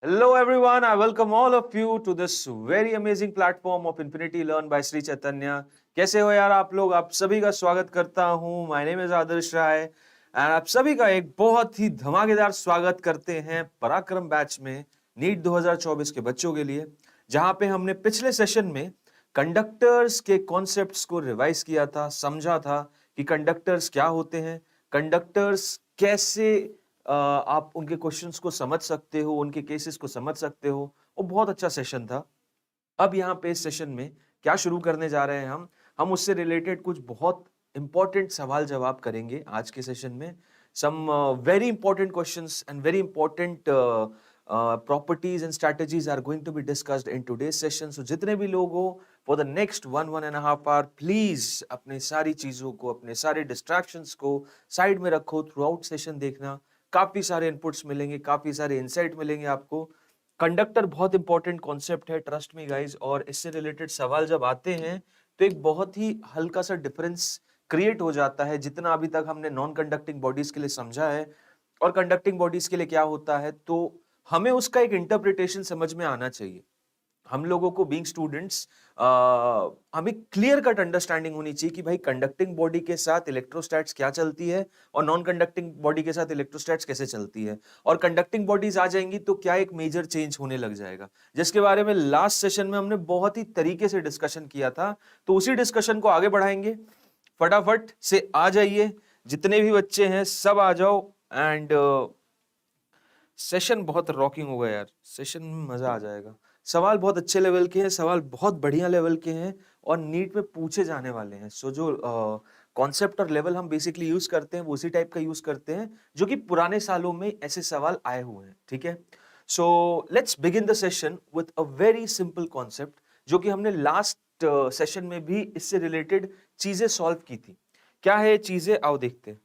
Hello everyone, I welcome all of you to this very amazing platform of Infinity Learn by Sri Chaitanya. कैसे हो यार आप लोग? आप सभी का स्वागत करता हूँ. My name is Adarsh Rai and आप सभी का एक बहुत ही धमाकेदार स्वागत करते हैं पराक्रम बैच में नीट 2024 के बच्चों के लिए, जहां पे हमने पिछले सेशन में कंडक्टर्स के कॉन्सेप्ट्स को रिवाइज किया था, समझा था कि कंडक्टर्स क्या होते हैं, कंडक्टर्स कैसे आप उनके क्वेश्चंस को समझ सकते हो, उनके केसेस को समझ सकते हो. वो बहुत अच्छा सेशन था. अब यहाँ पे इस सेशन में क्या शुरू करने जा रहे हैं हम उससे रिलेटेड कुछ बहुत इंपॉर्टेंट सवाल जवाब करेंगे आज के सेशन में. Some very important questions and very important properties and strategies are going to be discussed in today's session. So जितने भी लोग हो for the next 1.5 hour please अपने सारी चीजों को, अपने सारे distractions को साइड में रखो. throughout session देखना, काफी सारे इनपुट्स मिलेंगे, काफी सारे इंसाइट मिलेंगे आपको. कंडक्टर बहुत इंपॉर्टेंट कॉन्सेप्ट है, ट्रस्ट मी गाइज. और इससे रिलेटेड सवाल जब आते हैं तो एक बहुत ही हल्का सा डिफरेंस क्रिएट हो जाता है जितना अभी तक हमने नॉन कंडक्टिंग बॉडीज के लिए समझा है और कंडक्टिंग बॉडीज के लिए क्या होता है. तो हमें उसका एक इंटरप्रिटेशन समझ में आना चाहिए. हम लोगों को बीइंग स्टूडेंट्स हमें क्लियर कट अंडरस्टैंडिंग होनी चाहिए कि भाई कंडक्टिंग बॉडी के साथ इलेक्ट्रोस्टैट्स क्या चलती है और नॉन कंडक्टिंग बॉडी के साथ इलेक्ट्रोस्टैट्स कैसे चलती है. और कंडक्टिंग बॉडीज आ जाएंगी तो क्या एक मेजर चेंज होने लग जाएगा, जिसके बारे में लास्ट सेशन में हमने बहुत ही तरीके से डिस्कशन किया था. तो उसी डिस्कशन को आगे बढ़ाएंगे. फटाफट से आ जाइए, जितने भी बच्चे हैं सब आ जाओ. एंड सेशन बहुत रॉकिंग होगा यार, सेशन में मजा आ जाएगा. सवाल बहुत अच्छे लेवल के हैं, सवाल बहुत बढ़िया लेवल के हैं और नीट में पूछे जाने वाले हैं. सो जो कॉन्सेप्ट और लेवल हम बेसिकली यूज करते हैं वो उसी टाइप का यूज करते हैं जो कि पुराने सालों में ऐसे सवाल आए हुए हैं. ठीक है, so let's begin the session with a very simple concept जो कि हमने लास्ट सेशन में भी इससे रिलेटेड चीजें सॉल्व की थी. क्या है चीजें, आओ देखते हैं.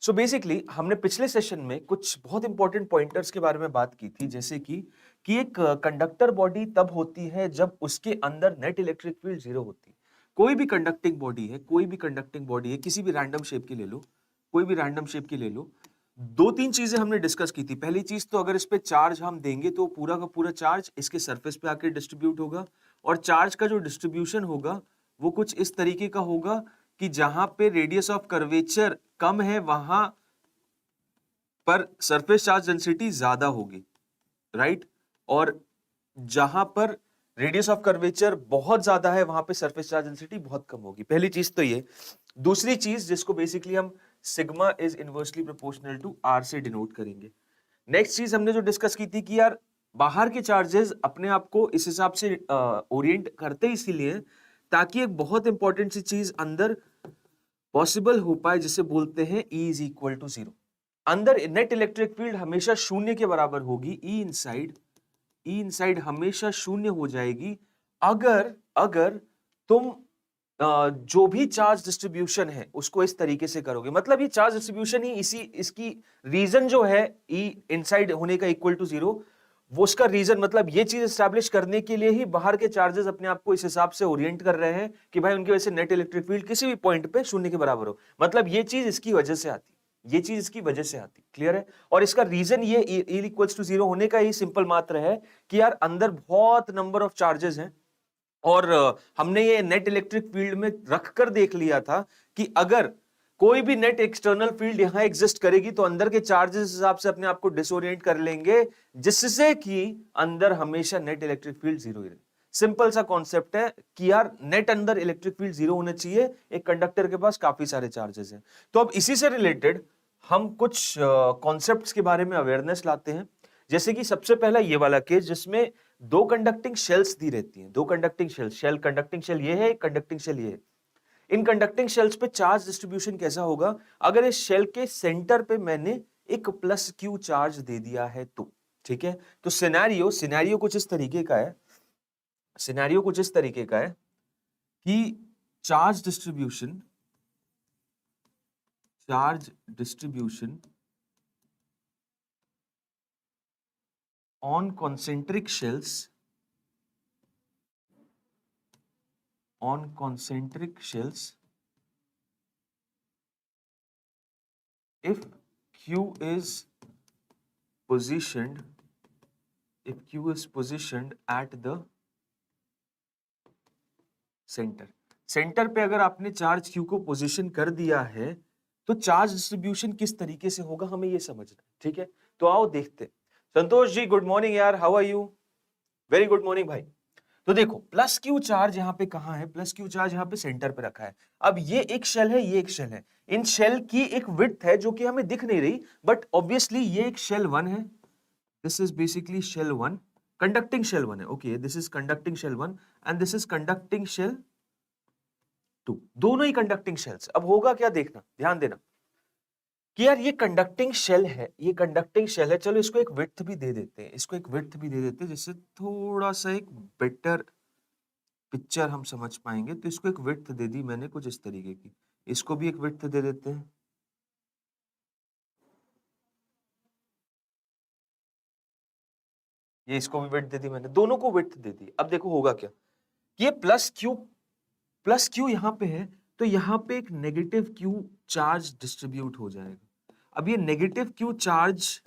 सो बेसिकली हमने पिछले सेशन में कुछ बहुत इंपॉर्टेंट पॉइंटर्स के बारे में बात की थी, जैसे कि एक कंडक्टर बॉडी तब होती है जब उसके अंदर नेट इलेक्ट्रिक फील्ड जीरो होती है. कोई भी कंडक्टिंग बॉडी है, कोई भी कंडक्टिंग बॉडी है, किसी भी रैंडम शेप की ले लो, कोई भी रैंडम शेप की ले लो. दो तीन चीजें हमने डिस्कस की थी. पहली चीज तो अगर इस पे चार्ज हम देंगे तो पूरा का पूरा चार्ज इसके सरफेस पे आके डिस्ट्रीब्यूट होगा और चार्ज का जो डिस्ट्रीब्यूशन होगा वो कुछ इस तरीके का होगा कि जहां पे रेडियस ऑफ कर्वेचर कम है वहां पर सरफेस चार्ज डेंसिटी ज्यादा होगी, राइट. और जहां पर रेडियस ऑफ कर्वेचर बहुत ज्यादा है वहां पे सरफेस चार्ज डेंसिटी बहुत कम होगी. पहली चीज तो ये. दूसरी चीज जिसको बेसिकली हम sigma is inversely proportional to R से डिनोट करेंगे. नेक्स्ट चीज हमने जो डिस्कस की थी कि यार बाहर के चार्जेस अपने आप को इस हिसाब से ओरिएंट करते इसीलिए ताकि एक बहुत इंपॉर्टेंट सी चीज अंदर पॉसिबल हो पाए जिसे बोलते हैं E is equal to zero. अंदर नेट इलेक्ट्रिक फील्ड हमेशा शून्य के बराबर होगी. ई इनसाइड हमेशा शून्य हो जाएगी अगर अगर तुम जो भी चार्ज डिस्ट्रीब्यूशन है उसको इस तरीके से करोगे. मतलब ये चार्ज डिस्ट्रीब्यूशन ही इसी इसकी रीजन जो है ई इनसाइड होने का इक्वल टू जीरो, वो उसका रीजन मतलब ये चीज एस्टैब्लिश करने के लिए ही बाहर के चार्जेस अपने आप को इस हिसाब से ओरिएंट कर रहे हैं कि भाई उनकी वजह से नेट इलेक्ट्रिक फील्ड किसी भी पॉइंट पे शून्य के बराबर हो. मतलब ये चीज इसकी वजह से आती, ये चीज इसकी वजह से आती. क्लियर है. और इसका रीजन ये ई इक्वल्स टू जीरो होने का ही सिंपल मात्र है कि यार अंदर बहुत नंबर ऑफ चार्जेस हैं और हमने ये नेट इलेक्ट्रिक फील्ड में रखकर देख लिया था कि अगर कोई भी नेट एक्सटर्नल फील्ड यहां एग्जिस्ट करेगी तो अंदर के चार्जेस हिसाब से अपने आप को डिसोरिएंट कर लेंगे जिससे कि अंदर हमेशा नेट इलेक्ट्रिक फील्ड जीरो ही रहे. सिंपल सा कॉन्सेप्ट है कि यार नेट अंदर इलेक्ट्रिक फील्ड जीरो होना चाहिए. एक कंडक्टर के पास काफी सारे चार्जेस हैं. तो अब इसी से रिलेटेड हम कुछ कॉन्सेप्ट्स के बारे में अवेयरनेस लाते हैं. जैसे कि सबसे पहला ये वाला केस जिसमें दो कंडक्टिंग शेल्स दी रहती हैं. दो कंडक्टिंग शेल कंडक्टिंग शेल ये है, कंडक्टिंग शेल ये है. इन कंडक्टिंग शेल्स पे चार्ज डिस्ट्रीब्यूशन कैसा होगा अगर इस शेल के सेंटर पे मैंने एक प्लस क्यू चार्ज दे दिया है तो. ठीक है, तो सिनेरियो कुछ इस तरीके का है. सिनेरियो कुछ इस तरीके का है कि charge distribution on concentric shells if q is positioned, if Q is positioned at the center, centre पे अगर आपने चार्ज Q को पोजीशन कर दिया है तो चार्ज डिस्ट्रीब्यूशन किस तरीके से होगा हमें ये समझना है, ठीक है। तो आओ देखते हैं। संतोष जी गुड मॉर्निंग यार, how are you? Very good morning भाई। तो देखो प्लस क्यू चार्ज यहाँ पे कहाँ है, प्लस क्यू चार्ज यहाँ पे सेंटर पे रखा है। अब ये एक शेल है, ये एक शेल है, इन शेल की एक विड्थ है जो कि हमें दिख नहीं रही, बट ऑब्वियसली ये एक शेल 1 है, this is basically shell 1, conducting shell 1 है, okay this is conducting shell 1 and this is conducting shell 2, दोनों ही कंडक्टिंग शेल्स। अब होगा क्या देखना, ध्यान देना कि यार ये कंडक्टिंग शेल है, ये कंडक्टिंग शेल है, चलो इसको एक विड्थ भी दे देते हैं, इसको एक विड्थ भी दे देते हैं जिससे थोड़ा सा एक बेटर पिक्चर हम समझ पाएंगे। तो इसको एक विड्थ दे दी मैंने कुछ इस तरीके की, इसको भी एक विड्थ दे देते हैं, ये इसको भी विड्थ दे दी मैंने, दोनों को विड्थ दे दी। अब देखो होगा क्या कि ये प्लस क्यू यहाँ पे है तो यहाँ पे एक नेगेटिव क्यू चार्ज डिस्ट्रीब्यूट हो जाएगा। अब ये नेगेटिव क्यू चार्ज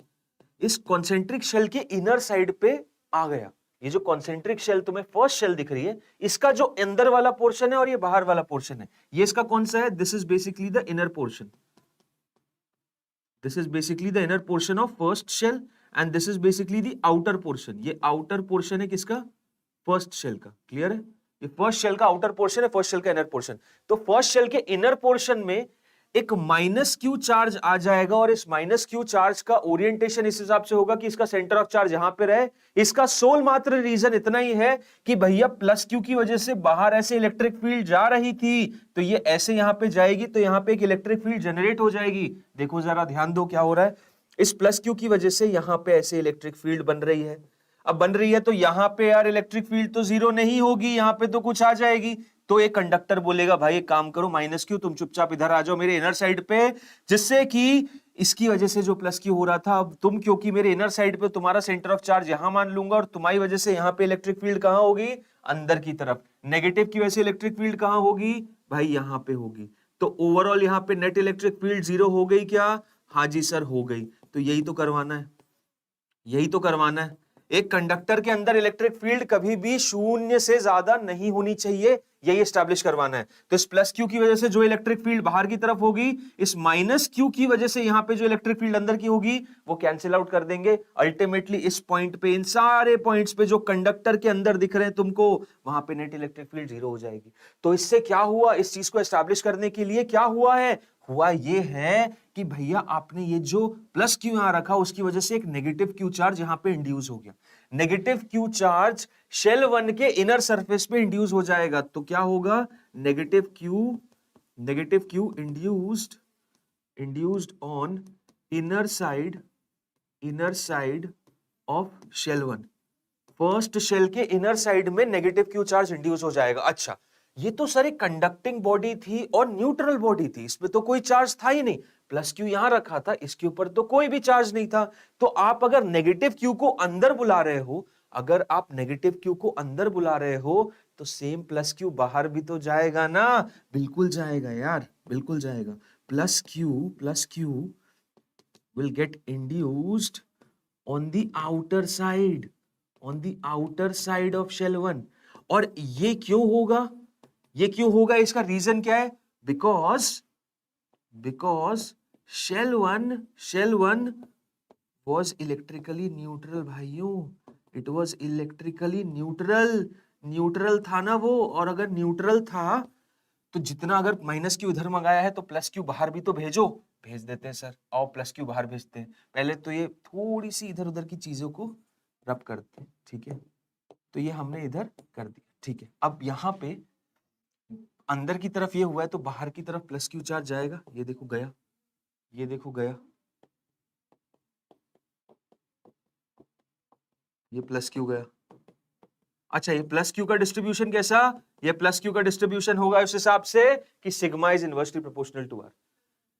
इस कॉन्सेंट्रिक शेल के इनर साइड पे आ गया। ये जो कॉन्सेंट्रिक शेल तुम्हें फर्स्ट शेल दिख रही है, इसका जो अंदर वाला पोर्शन है और ये बाहर वाला पोर्शन है, ये इसका कौन सा है, this is basically the inner portion, this is basically the inner portion of first shell and this is basically the outer portion, ये आउटर पोर्शन है किसका, फर्स्ट शेल का। क्लियर है, ये फर्स्ट शेल का आउटर पोर्शन है, first shell का inner portion. तो फर्स्ट शेल के इनर पोर्शन में एक माइनस क्यू चार्ज आ जाएगा और इस माइनस क्यू चार्ज का ओरिएंटेशन इस हिसाब से होगा कि इसका सेंटर ऑफ चार्ज यहां पे रहे। इसका सोल मात्र रीजन इतना ही है कि भैया प्लस क्यू की वजह से बाहर ऐसे इलेक्ट्रिक फील्ड जा रही थी तो ये ऐसे यहां पे जाएगी तो यहां पे एक इलेक्ट्रिक फील्ड जनरेट हो जाएगी। देखो जरा ध्यान दो क्या हो रहा है, इस प्लस क्यू की वजह से यहां पे ऐसे इलेक्ट्रिक फील्ड बन रही है। अब बन रही है तो यहां पे यार इलेक्ट्रिक फील्ड तो जीरो नहीं होगी, यहां पे तो कुछ आ जाएगी। तो एक कंडक्टर बोलेगा भाई एक काम करो माइनस क्यू तुम चुपचाप इधर आ जाओ मेरे इनर साइड पे, जिससे कि इसकी वजह से जो प्लस क्यू हो रहा था अब तुम क्योंकि मेरे इनर साइड पे तुम्हारा सेंटर ऑफ चार्ज यहां मान लूंगा और तुम्हारी वजह से यहां पे इलेक्ट्रिक फील्ड कहां होगी, अंदर की तरफ। नेगेटिव की वजह से इलेक्ट्रिक फील्ड कहां होगी भाई, यहां पे होगी। तो ओवरऑल यहां पे नेट इलेक्ट्रिक फील्ड जीरो हो गई क्या, हाँ जी सर हो गई। तो यही तो करवाना है, यही तो करवाना है। एक कंडक्टर के अंदर इलेक्ट्रिक फील्ड कभी भी शून्य से ज्यादा नहीं होनी चाहिए, यही एस्टैब्लिश करवाना है। तो इस प्लस क्यू की वजह से जो इलेक्ट्रिक फील्ड बाहर की तरफ होगी, इस माइनस क्यू की वजह से यहां पे जो इलेक्ट्रिक फील्ड अंदर की होगी वो कैंसिल आउट कर देंगे। अल्टीमेटली इस पॉइंट पे, इन सारे पॉइंट्स पे जो कंडक्टर के अंदर दिख रहे हैं तुमको, वहां पे नेट इलेक्ट्रिक फील्ड जीरो हो जाएगी। तो इससे क्या हुआ, इस चीज को एस्टैब्लिश करने के लिए क्या हुआ है, हुआ ये है कि भैया आपने ये जो प्लस क्यू यहां रखा उसकी वजह से एक नेगेटिव क्यू चार्ज यहां पे इंड्यूस हो गया। नेगेटिव क्यू चार्ज शेल 1 के इनर सरफेस पे इंड्यूस हो जाएगा तो क्या होगा, negative Q induced on inner side of shell 1। First shell के इनर साइड में नेगेटिव क्यू चार्ज इंड्यूस हो जाएगा। अच्छा ये तो सर एक कंडक्टिंग बॉडी थी और न्यूट्रल बॉडी थी, इसमें तो कोई चार्ज था ही नहीं, प्लस क्यू यहां रखा था, इसके ऊपर तो कोई भी चार्ज नहीं था। तो आप अगर नेगेटिव क्यू को अंदर बुला रहे हो, अगर आप नेगेटिव क्यू को अंदर बुला रहे हो तो सेम प्लस क्यू बाहर भी तो जाएगा ना, बिल्कुल जाएगा यार, बिल्कुल जाएगा। Plus Q will get induced on the outer side of shell 1। और ये क्यों होगा, ये क्यों होगा, इसका रीजन क्या है, because shell 1 was electrically neutral भाइयों, इट was इलेक्ट्रिकली न्यूट्रल था ना वो। और अगर न्यूट्रल था तो जितना अगर माइनस क्यू इधर मंगाया है तो प्लस क्यू बाहर भी तो भेज देते हैं सर, आओ प्लस क्यू बाहर भेजते हैं। पहले तो ये थोड़ी सी इधर उधर की चीजों को रब करते हैं, ठीक है। तो ये हमने इधर कर दिया, ठीक है। अब यहाँ पे अंदर की तरफ ये हुआ है तो बाहर की तरफ प्लस क्यू चार्ज जाएगा, ये देखो गया, ये देखो गया, ये प्लस क्यू गया। अच्छा ये प्लस क्यू का डिस्ट्रीब्यूशन कैसा, ये प्लस क्यू का डिस्ट्रीब्यूशन होगा उस हिसाब से कि sigma is inversely proportional to R.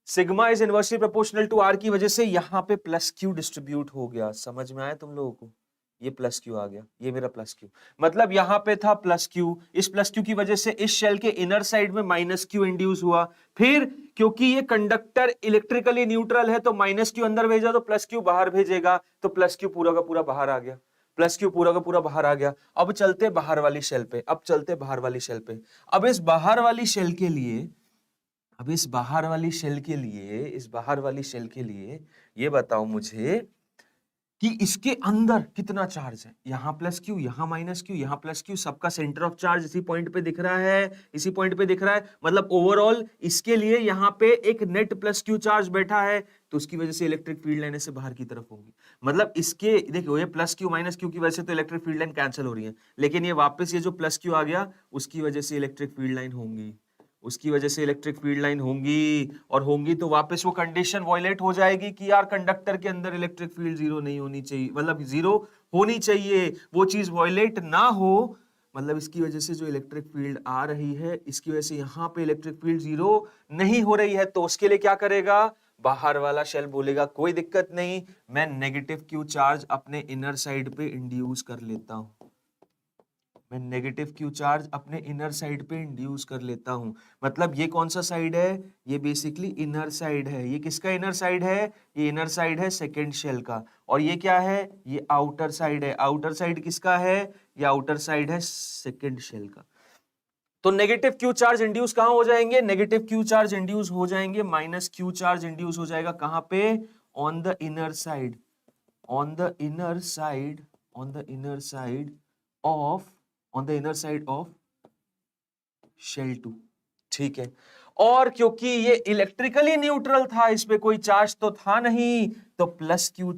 Sigma is inversely proportional to R की वजह से यहां पे प्लस क्यू डिस्ट्रीब्यूट हो गया। समझ में आया तुम लोगों को, ये प्लस क्यू आ गया, ये मेरा प्लस क्यू, मतलब यहां पे था प्लस क्यू, इस प्लस क्यू की वजह से इस शेल के इनर साइड में माइनस क्यू इंड्यूस हुआ, फिर क्योंकि ये कंडक्टर इलेक्ट्रिकली न्यूट्रल है तो माइनस क्यू अंदर भेजा तो प्लस क्यू बाहर भेजेगा, तो प्लस क्यू पूरा का पूरा बाहर आ गया, प्लस क्यू पूरा का पूरा बाहर आ गया। अब चलते बाहर वाली शेल पे, अब चलते बाहर वाली शेल पे। अब इस बाहर वाली शेल के लिए, अब इस बाहर वाली शेल के लिए, इस बाहर वाली शेल के लिए ये बताओ मुझे कि इसके अंदर कितना चार्ज है, यहां प्लस क्यू, यहां माइनस क्यू, यहां प्लस क्यू, सबका सेंटर ऑफ चार्ज इसी पॉइंट पे दिख रहा है, इसी पॉइंट पे दिख रहा है, मतलब ओवरऑल इसके लिए यहां पे एक नेट प्लस क्यू चार्ज बैठा है, तो उसकी वजह से इलेक्ट्रिक फील्ड लाइन से बाहर की तरफ होगी। मतलब इसके देखो ये प्लस क्यू माइनस क्यू की वजह से तो इलेक्ट्रिक फील्ड लाइन कैंसिल हो रही है, लेकिन ये वापस ये जो प्लस क्यू आ गया उसकी वजह से इलेक्ट्रिक फील्ड लाइन होंगी, उसकी वजह से इलेक्ट्रिक फील्ड लाइन होंगी, और होंगी तो वापस वो कंडीशन वॉयलेट हो जाएगी कि यार कंडक्टर के अंदर इलेक्ट्रिक फील्ड जीरो नहीं होनी चाहिए, मतलब जीरो होनी चाहिए, वो चीज वॉयलेट ना हो, मतलब इसकी वजह से जो इलेक्ट्रिक फील्ड आ रही है इसकी वजह से यहां पे इलेक्ट्रिक फील्ड जीरो नहीं हो रही है, तो उसके लिए क्या करेगा, बाहर वाला शेल बोलेगा कोई दिक्कत नहीं, मैं नेगेटिव क्यू चार्ज अपने इनर साइड पे इंड्यूस कर लेता हूं, मैं नेगेटिव क्यू चार्ज अपने इनर साइड पे इंड्यूस कर लेता हूं। मतलब ये कौन सा साइड है, ये बेसिकली इनर साइड है, ये किसका इनर साइड है, ये इनर साइड है सेकेंड शेल का, और ये क्या है, ये आउटर साइड है, आउटर साइड किसका है, ये आउटर साइड है सेकेंड शेल का। तो नेगेटिव क्यू चार्ज इंड्यूस कहां हो जाएंगे, नेगेटिव क्यू चार्ज इंड्यूस हो जाएंगे, माइनस क्यू चार्ज इंड्यूस हो जाएगा कहां पे, on the inner side, on the inner side, on the inner side of, on the inner side of shell 2, ठीक है। और क्योंकि ये इलेक्ट्रिकली न्यूट्रल था, इस पे कोई चार्ज तो था नहीं, तो plus Q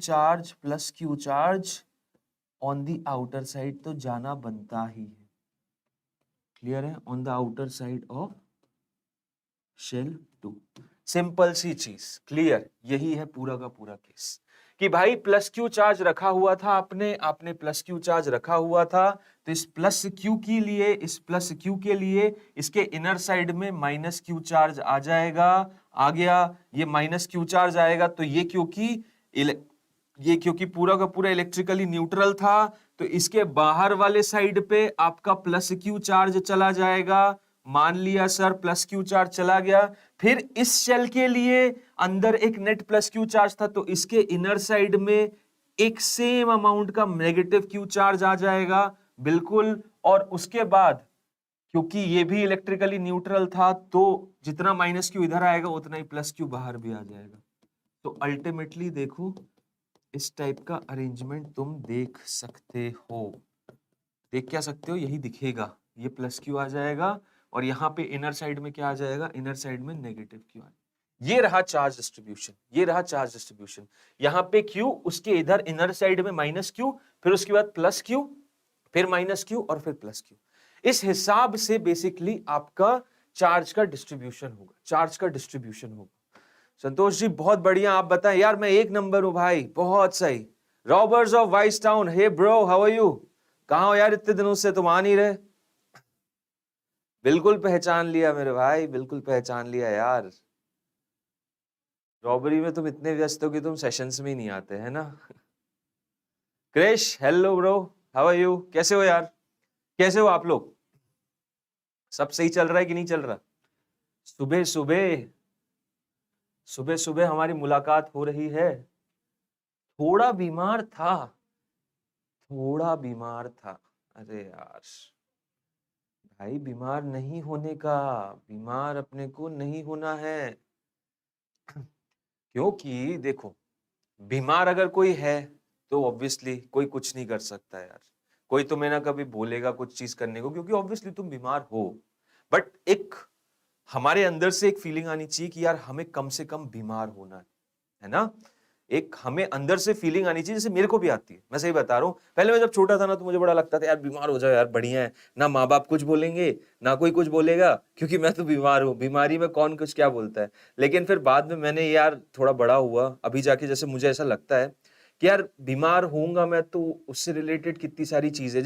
charge on the outer side तो जाना बनता ही है, क्लियर है, on the outer side of shell 2, simple सी चीज, क्लियर, यही है पूरा का पूरा केस कि भाई प्लस क्यू चार्ज रखा हुआ था आपने, आपने प्लस क्यू चार्ज रखा हुआ था, तो इस प्लस क्यू के लिए, इस प्लस क्यू के लिए इसके इनर साइड में माइनस क्यू चार्ज आ जाएगा, आ गया, ये माइनस क्यू चार्ज आएगा, तो ये क्योंकि पूरा का पूरा इलेक्ट्रिकली न्यूट्रल था, तो इसके बाहर वाले साइड पे आपका प्लस क्यू चार्ज चला जाएगा, मान लिया सर प्लस क्यू चार्ज चला गया, फिर इस शेल के लिए अंदर एक नेट प्लस क्यू चार्ज था, तो इसके इनर साइड में एक सेम अमाउंट का नेगेटिव क्यू चार्ज आ जाएगा, बिल्कुल, और उसके बाद क्योंकि ये भी इलेक्ट्रिकली न्यूट्रल था, तो जितना माइनस क्यू इधर आएगा उतना ही प्लस क्यू बाहर भी आ जाएगा। तो अल्टीमेटली देखो इस टाइप का अरेंजमेंट तुम देख सकते हो, देख क्या सकते हो, यही दिखेगा, ये प्लस क्यू आ जाएगा और यहाँ पे इनर साइड में क्या आ जाएगा, इनर साइड में नेगेटिव क्यू आ, ये रहा चार्ज डिस्ट्रीब्यूशन, ये रहा चार्ज डिस्ट्रीब्यूशन, यहाँ पे क्यू, उसके इधर इनर साइड में माइनस क्यू, फिर उसके बाद प्लस क्यू, फिर माइनस क्यू और फिर प्लस क्यू, इस हिसाब से बेसिकली आपका चार्ज का डिस्ट्रीब्यूशन होगा, चार्ज का डिस्ट्रीब्यूशन होगा। संतोष जी बहुत बढ़िया, आप बताएं यार, मैं एक नंबर हूं भाई, बहुत सही। Roberts of Vice Town, hey bro how are you, कहां हो यार, इतने दिनों से तुम आ नहीं रहे। बिल्कुल पहचान लिया मेरे भाई, बिल्कुल पहचान लिया यार, रॉबरी में तुम इतने व्यस्त हो कि तुम सेशंस में ही नहीं आते है ना। Krish hello bro, how are you, कैसे हो यार, कैसे हो आप लोग, सब सही चल रहा है कि नहीं चल रहा। सुबह सुबह, सुबह सुबह हमारी मुलाकात हो रही है। थोड़ा बीमार था, थोड़ा बीमार था, अरे यार भाई बीमार नहीं होने का, बीमार अपने को नहीं होना है, क्योंकि देखो बीमार अगर कोई है तो ऑब्वियसली कोई कुछ नहीं कर सकता यार, कोई तुम्हें ना कभी बोलेगा कुछ चीज करने को, क्योंकि ऑब्वियसली तुम बीमार हो, बट एक हमारे अंदर से एक फीलिंग आनी चाहिए कि यार हमें कम से कम बीमार होना है ना, एक हमें अंदर से फीलिंग आनी चाहिए, जैसे मेरे को भी आती है, मैं सही बता रहा हूँ। पहले मैं जब छोटा था ना तो मुझे बड़ा लगता था यार बीमार हो जाओ यार बढ़िया है, ना माँ बाप कुछ बोलेंगे ना कोई कुछ बोलेगा, क्योंकि मैं तो बीमार हूँ, बीमारी में कौन कुछ क्या बोलता है। लेकिन फिर बाद में मैंने यार थोड़ा बड़ा हुआ, अभी जाके जैसे मुझे ऐसा लगता है कि यार बीमार होऊंगा मैं तो उससे रिलेटेड कितनी सारी चीजें,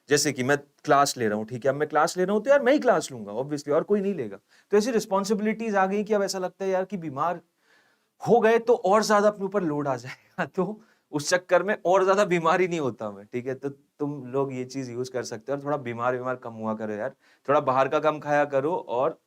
जैसे कि मैं क्लास ले रहा हूँ, ठीक है, अब मैं क्लास ले रहा हूँ तो यार मैं ही क्लास लूंगा ऑब्वियसली, और कोई नहीं लेगा, तो ऐसी रिस्पॉन्सिबिलिटीज आ गई कि अब ऐसा लगता है यार कि बीमार हो गए तो और ज्यादा अपने ऊपर लोड आ जाएगा, तो उस चक्कर में और ज्यादा बीमार ही नहीं होता मैं, ठीक है। तो तुम लोग ये चीज यूज कर सकते हो और थोड़ा बीमार कम हुआ करो यार, थोड़ा बाहर का कम खाया करो और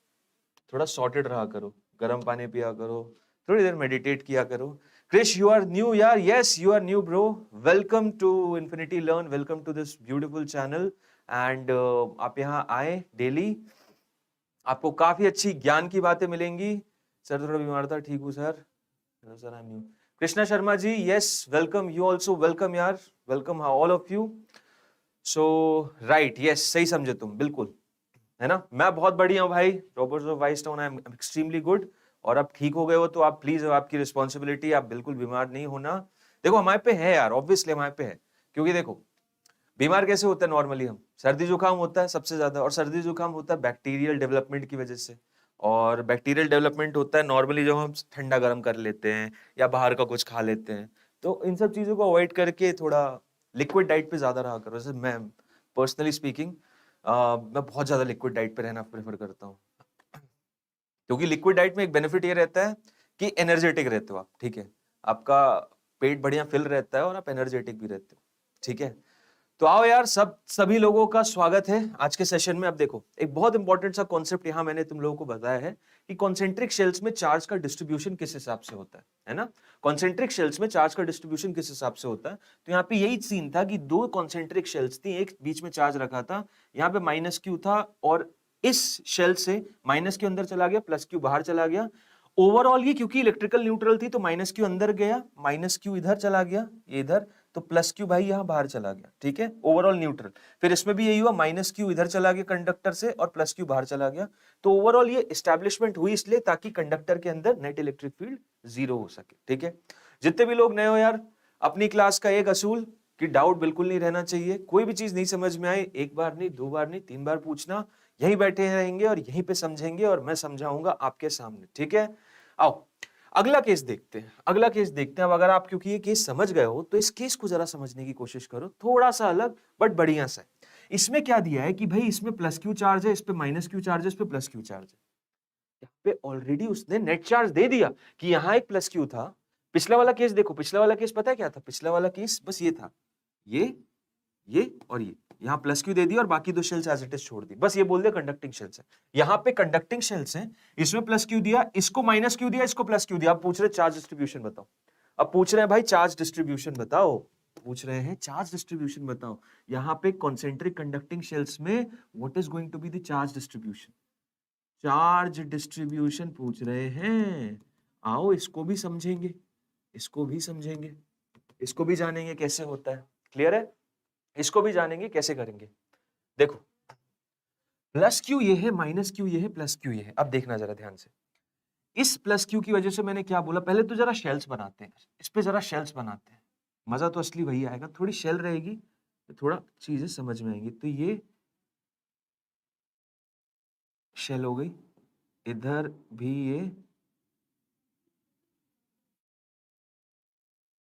थोड़ा सॉर्टेड रहा करो, गर्म पानी पिया करो, थोड़ी देर मेडिटेट किया करो। क्रिश, यू आर न्यू यार? Yes, you are new bro. Welcome to Infinity Learn, welcome to this beautiful channel. And आप यहाँ आए डेली, आपको काफी अच्छी ज्ञान की बातें मिलेंगी। सर थोड़ा बीमार था, ठीक हूँ sir. Sir I am new. Krishna Sharma ji, yes welcome, you also welcome यार, welcome all of you. So right, yes सही समझे तुम, बिल्कुल, है ना। मैं बहुत बढ़िया हूँ भाई, Roberts of Vice town, I am extremely good. और अब ठीक हो गए हो तो आप प्लीज, आपकी रिस्पॉन्सिबिलिटी, आप बिल्कुल बीमार नहीं होना। देखो हमारे पे है यार, ऑब्वियसली हमारे पे है, क्योंकि देखो बीमार कैसे होता है नॉर्मली, हम सर्दी जुकाम होता है सबसे ज्यादा, और सर्दी जुकाम होता है बैक्टीरियल डेवलपमेंट की वजह से। और बैक्टीरियल डेवलपमेंट होता है नॉर्मली जब हम ठंडा गर्म कर लेते हैं या बाहर का कुछ खा लेते हैं। तो इन सब चीजों को अवॉइड करके थोड़ा लिक्विड डाइट पे ज्यादा रहा करो। जैसे मैं पर्सनली स्पीकिंग, मैं बहुत ज्यादा लिक्विड डाइट पे रहना प्रेफर करता हूँ, क्योंकि लिक्विड डाइट में एक बेनिफिट ये रहता है कि एनर्जेटिक रहते हो आप, ठीक है। आपका पेट बढ़िया फिल रहता है और आप एनर्जेटिक भी रहते हो, ठीक है। तो आओ यार, सभी लोगों का स्वागत है आज के सेशन में। अब देखो एक बहुत इंपॉर्टेंट सा कॉन्सेप्ट यहाँ मैंने तुम लोगों को बताया है कि कॉन्सेंट्रिक शेल्स में चार्ज का डिस्ट्रीब्यूशन किस हिसाब से होता है ना। कॉन्सेंट्रिक शेल्स में चार्ज का डिस्ट्रीब्यूशन किस हिसाब से होता है, तो यहाँ पे यही सीन था कि दो कॉन्सेंट्रिक शेल्स थी, एक बीच में चार्ज रखा था, यहाँ पे माइनस क्यू था, और इस शेल से माइनस क्यू अंदर चला गया, प्लस क्यू बाहर चला गया। ओवरऑल ये क्योंकि इलेक्ट्रिकल न्यूट्रल थी तो माइनस क्यू अंदर गया, माइनस क्यू इधर चला गया, ये इधर, तो प्लस क्यू भाई यहां बाहर चला गया, ठीक है, ओवरऑल न्यूट्रल। फिर इसमें भी यही हुआ, माइनस क्यू इधर चला गया कंडक्टर से और प्लस क्यू बाहर चला गया। तो ओवरऑल ये एस्टैब्लिशमेंट हुई इसलिए ताकि कंडक्टर के अंदर नेट इलेक्ट्रिक फील्ड 0 हो सके, ठीक है। जितने भी लोग नए हो यार, अपनी क्लास का एक असूल कि डाउट बिल्कुल नहीं रहना चाहिए। कोई भी चीज नहीं समझ में आए, एक बार नहीं, 2 बार नहीं, 3 बार पूछना। यहीं बैठे रहेंगे और यहीं पे समझेंगे और मैं समझाऊंगा आपके सामने, ठीक है। आओ अगला केस देखते हैं, अगला केस देखते हैं। अब अगर आप क्योंकि ये केस समझ गए हो तो इस केस को जरा समझने की कोशिश करो, थोड़ा सा अलग बट बढ़िया सा। इसमें क्या दिया है कि भाई इसमें प्लस क्यू चार्ज है, इस पे माइनस क्यू चार्ज है, इस पे प्लस क्यू चार्ज है। यहाँ पे ऑलरेडी उसने नेट चार्ज दे दिया कि यहाँ एक प्लस क्यू था। पिछला वाला केस देखो, पिछला वाला केस पता है क्या था? पिछला वाला केस बस ये था, ये और ये, यहाँ प्लस क्यू दे दिया और बाकी दो शेल्स एज इट इज छोड़ दी, बस ये बोल दिया कंडक्टिंग शेल्स है। यहाँ पे कंडक्टिंग शेल्स हैं, इसमें प्लस क्यू दिया, इसको माइनस क्यू दिया, इसको प्लस क्यू दिया। अब पूछ रहे चार्ज डिस्ट्रीब्यूशन बताओ, अब पूछ रहे हैं भाई चार्ज डिस्ट्रीब्यूशन बताओ, पूछ रहे हैं चार्ज डिस्ट्रीब्यूशन बताओ। यहाँ पे कॉन्सेंट्रिक कंडक्टिंग शेल्स में what is going to be the charge distribution? Charge distribution पूछ रहे हैं। आओ इसको भी समझेंगे, इसको भी समझेंगे, इसको भी जानेंगे कैसे होता है। क्लियर है? इसको भी जानेंगे कैसे करेंगे। देखो प्लस क्यू ये है, माइनस क्यू ये है, प्लस क्यू ये है। अब देखना जरा ध्यान से, इस प्लस क्यू की वजह से मैंने क्या बोला, पहले तो जरा शेल्स बनाते हैं, इस पे जरा शेल्स बनाते हैं, मजा तो असली वही आएगा। थोड़ी शेल रहेगी तो थोड़ा चीजें समझ में आएंगी। तो ये शेल हो गई, इधर भी ये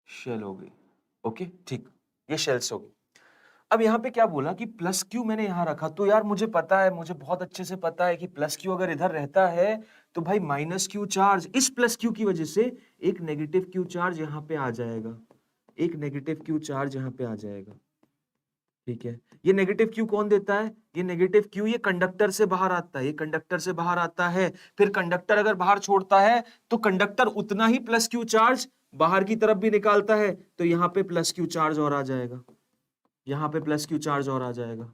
शेल हो गई, ओके ठीक, ये शेल्स हो गई। अब यहाँ पे क्या बोला कि प्लस क्यू मैंने यहाँ रखा, तो यार मुझे पता है, मुझे बहुत अच्छे से पता है कि प्लस क्यू अगर इधर रहता है तो भाई माइनस क्यू चार्ज, इस प्लस क्यू की वजह से एक नेगेटिव क्यू चार्ज यहाँ पे आ जाएगा, एक नेगेटिव क्यू चार्ज यहाँ पे आ जाएगा, ठीक है। ये नेगेटिव क्यू कौन देता है? ये नेगेटिव क्यू ये कंडक्टर से बाहर आता है, ये कंडक्टर से बाहर आता है। फिर कंडक्टर अगर बाहर छोड़ता है तो कंडक्टर उतना ही प्लस क्यू चार्ज बाहर की तरफ भी निकालता है, तो यहाँ पे प्लस क्यू चार्ज और आ जाएगा, यहाँ पे प्लस क्यू चार्ज और आ जाएगा,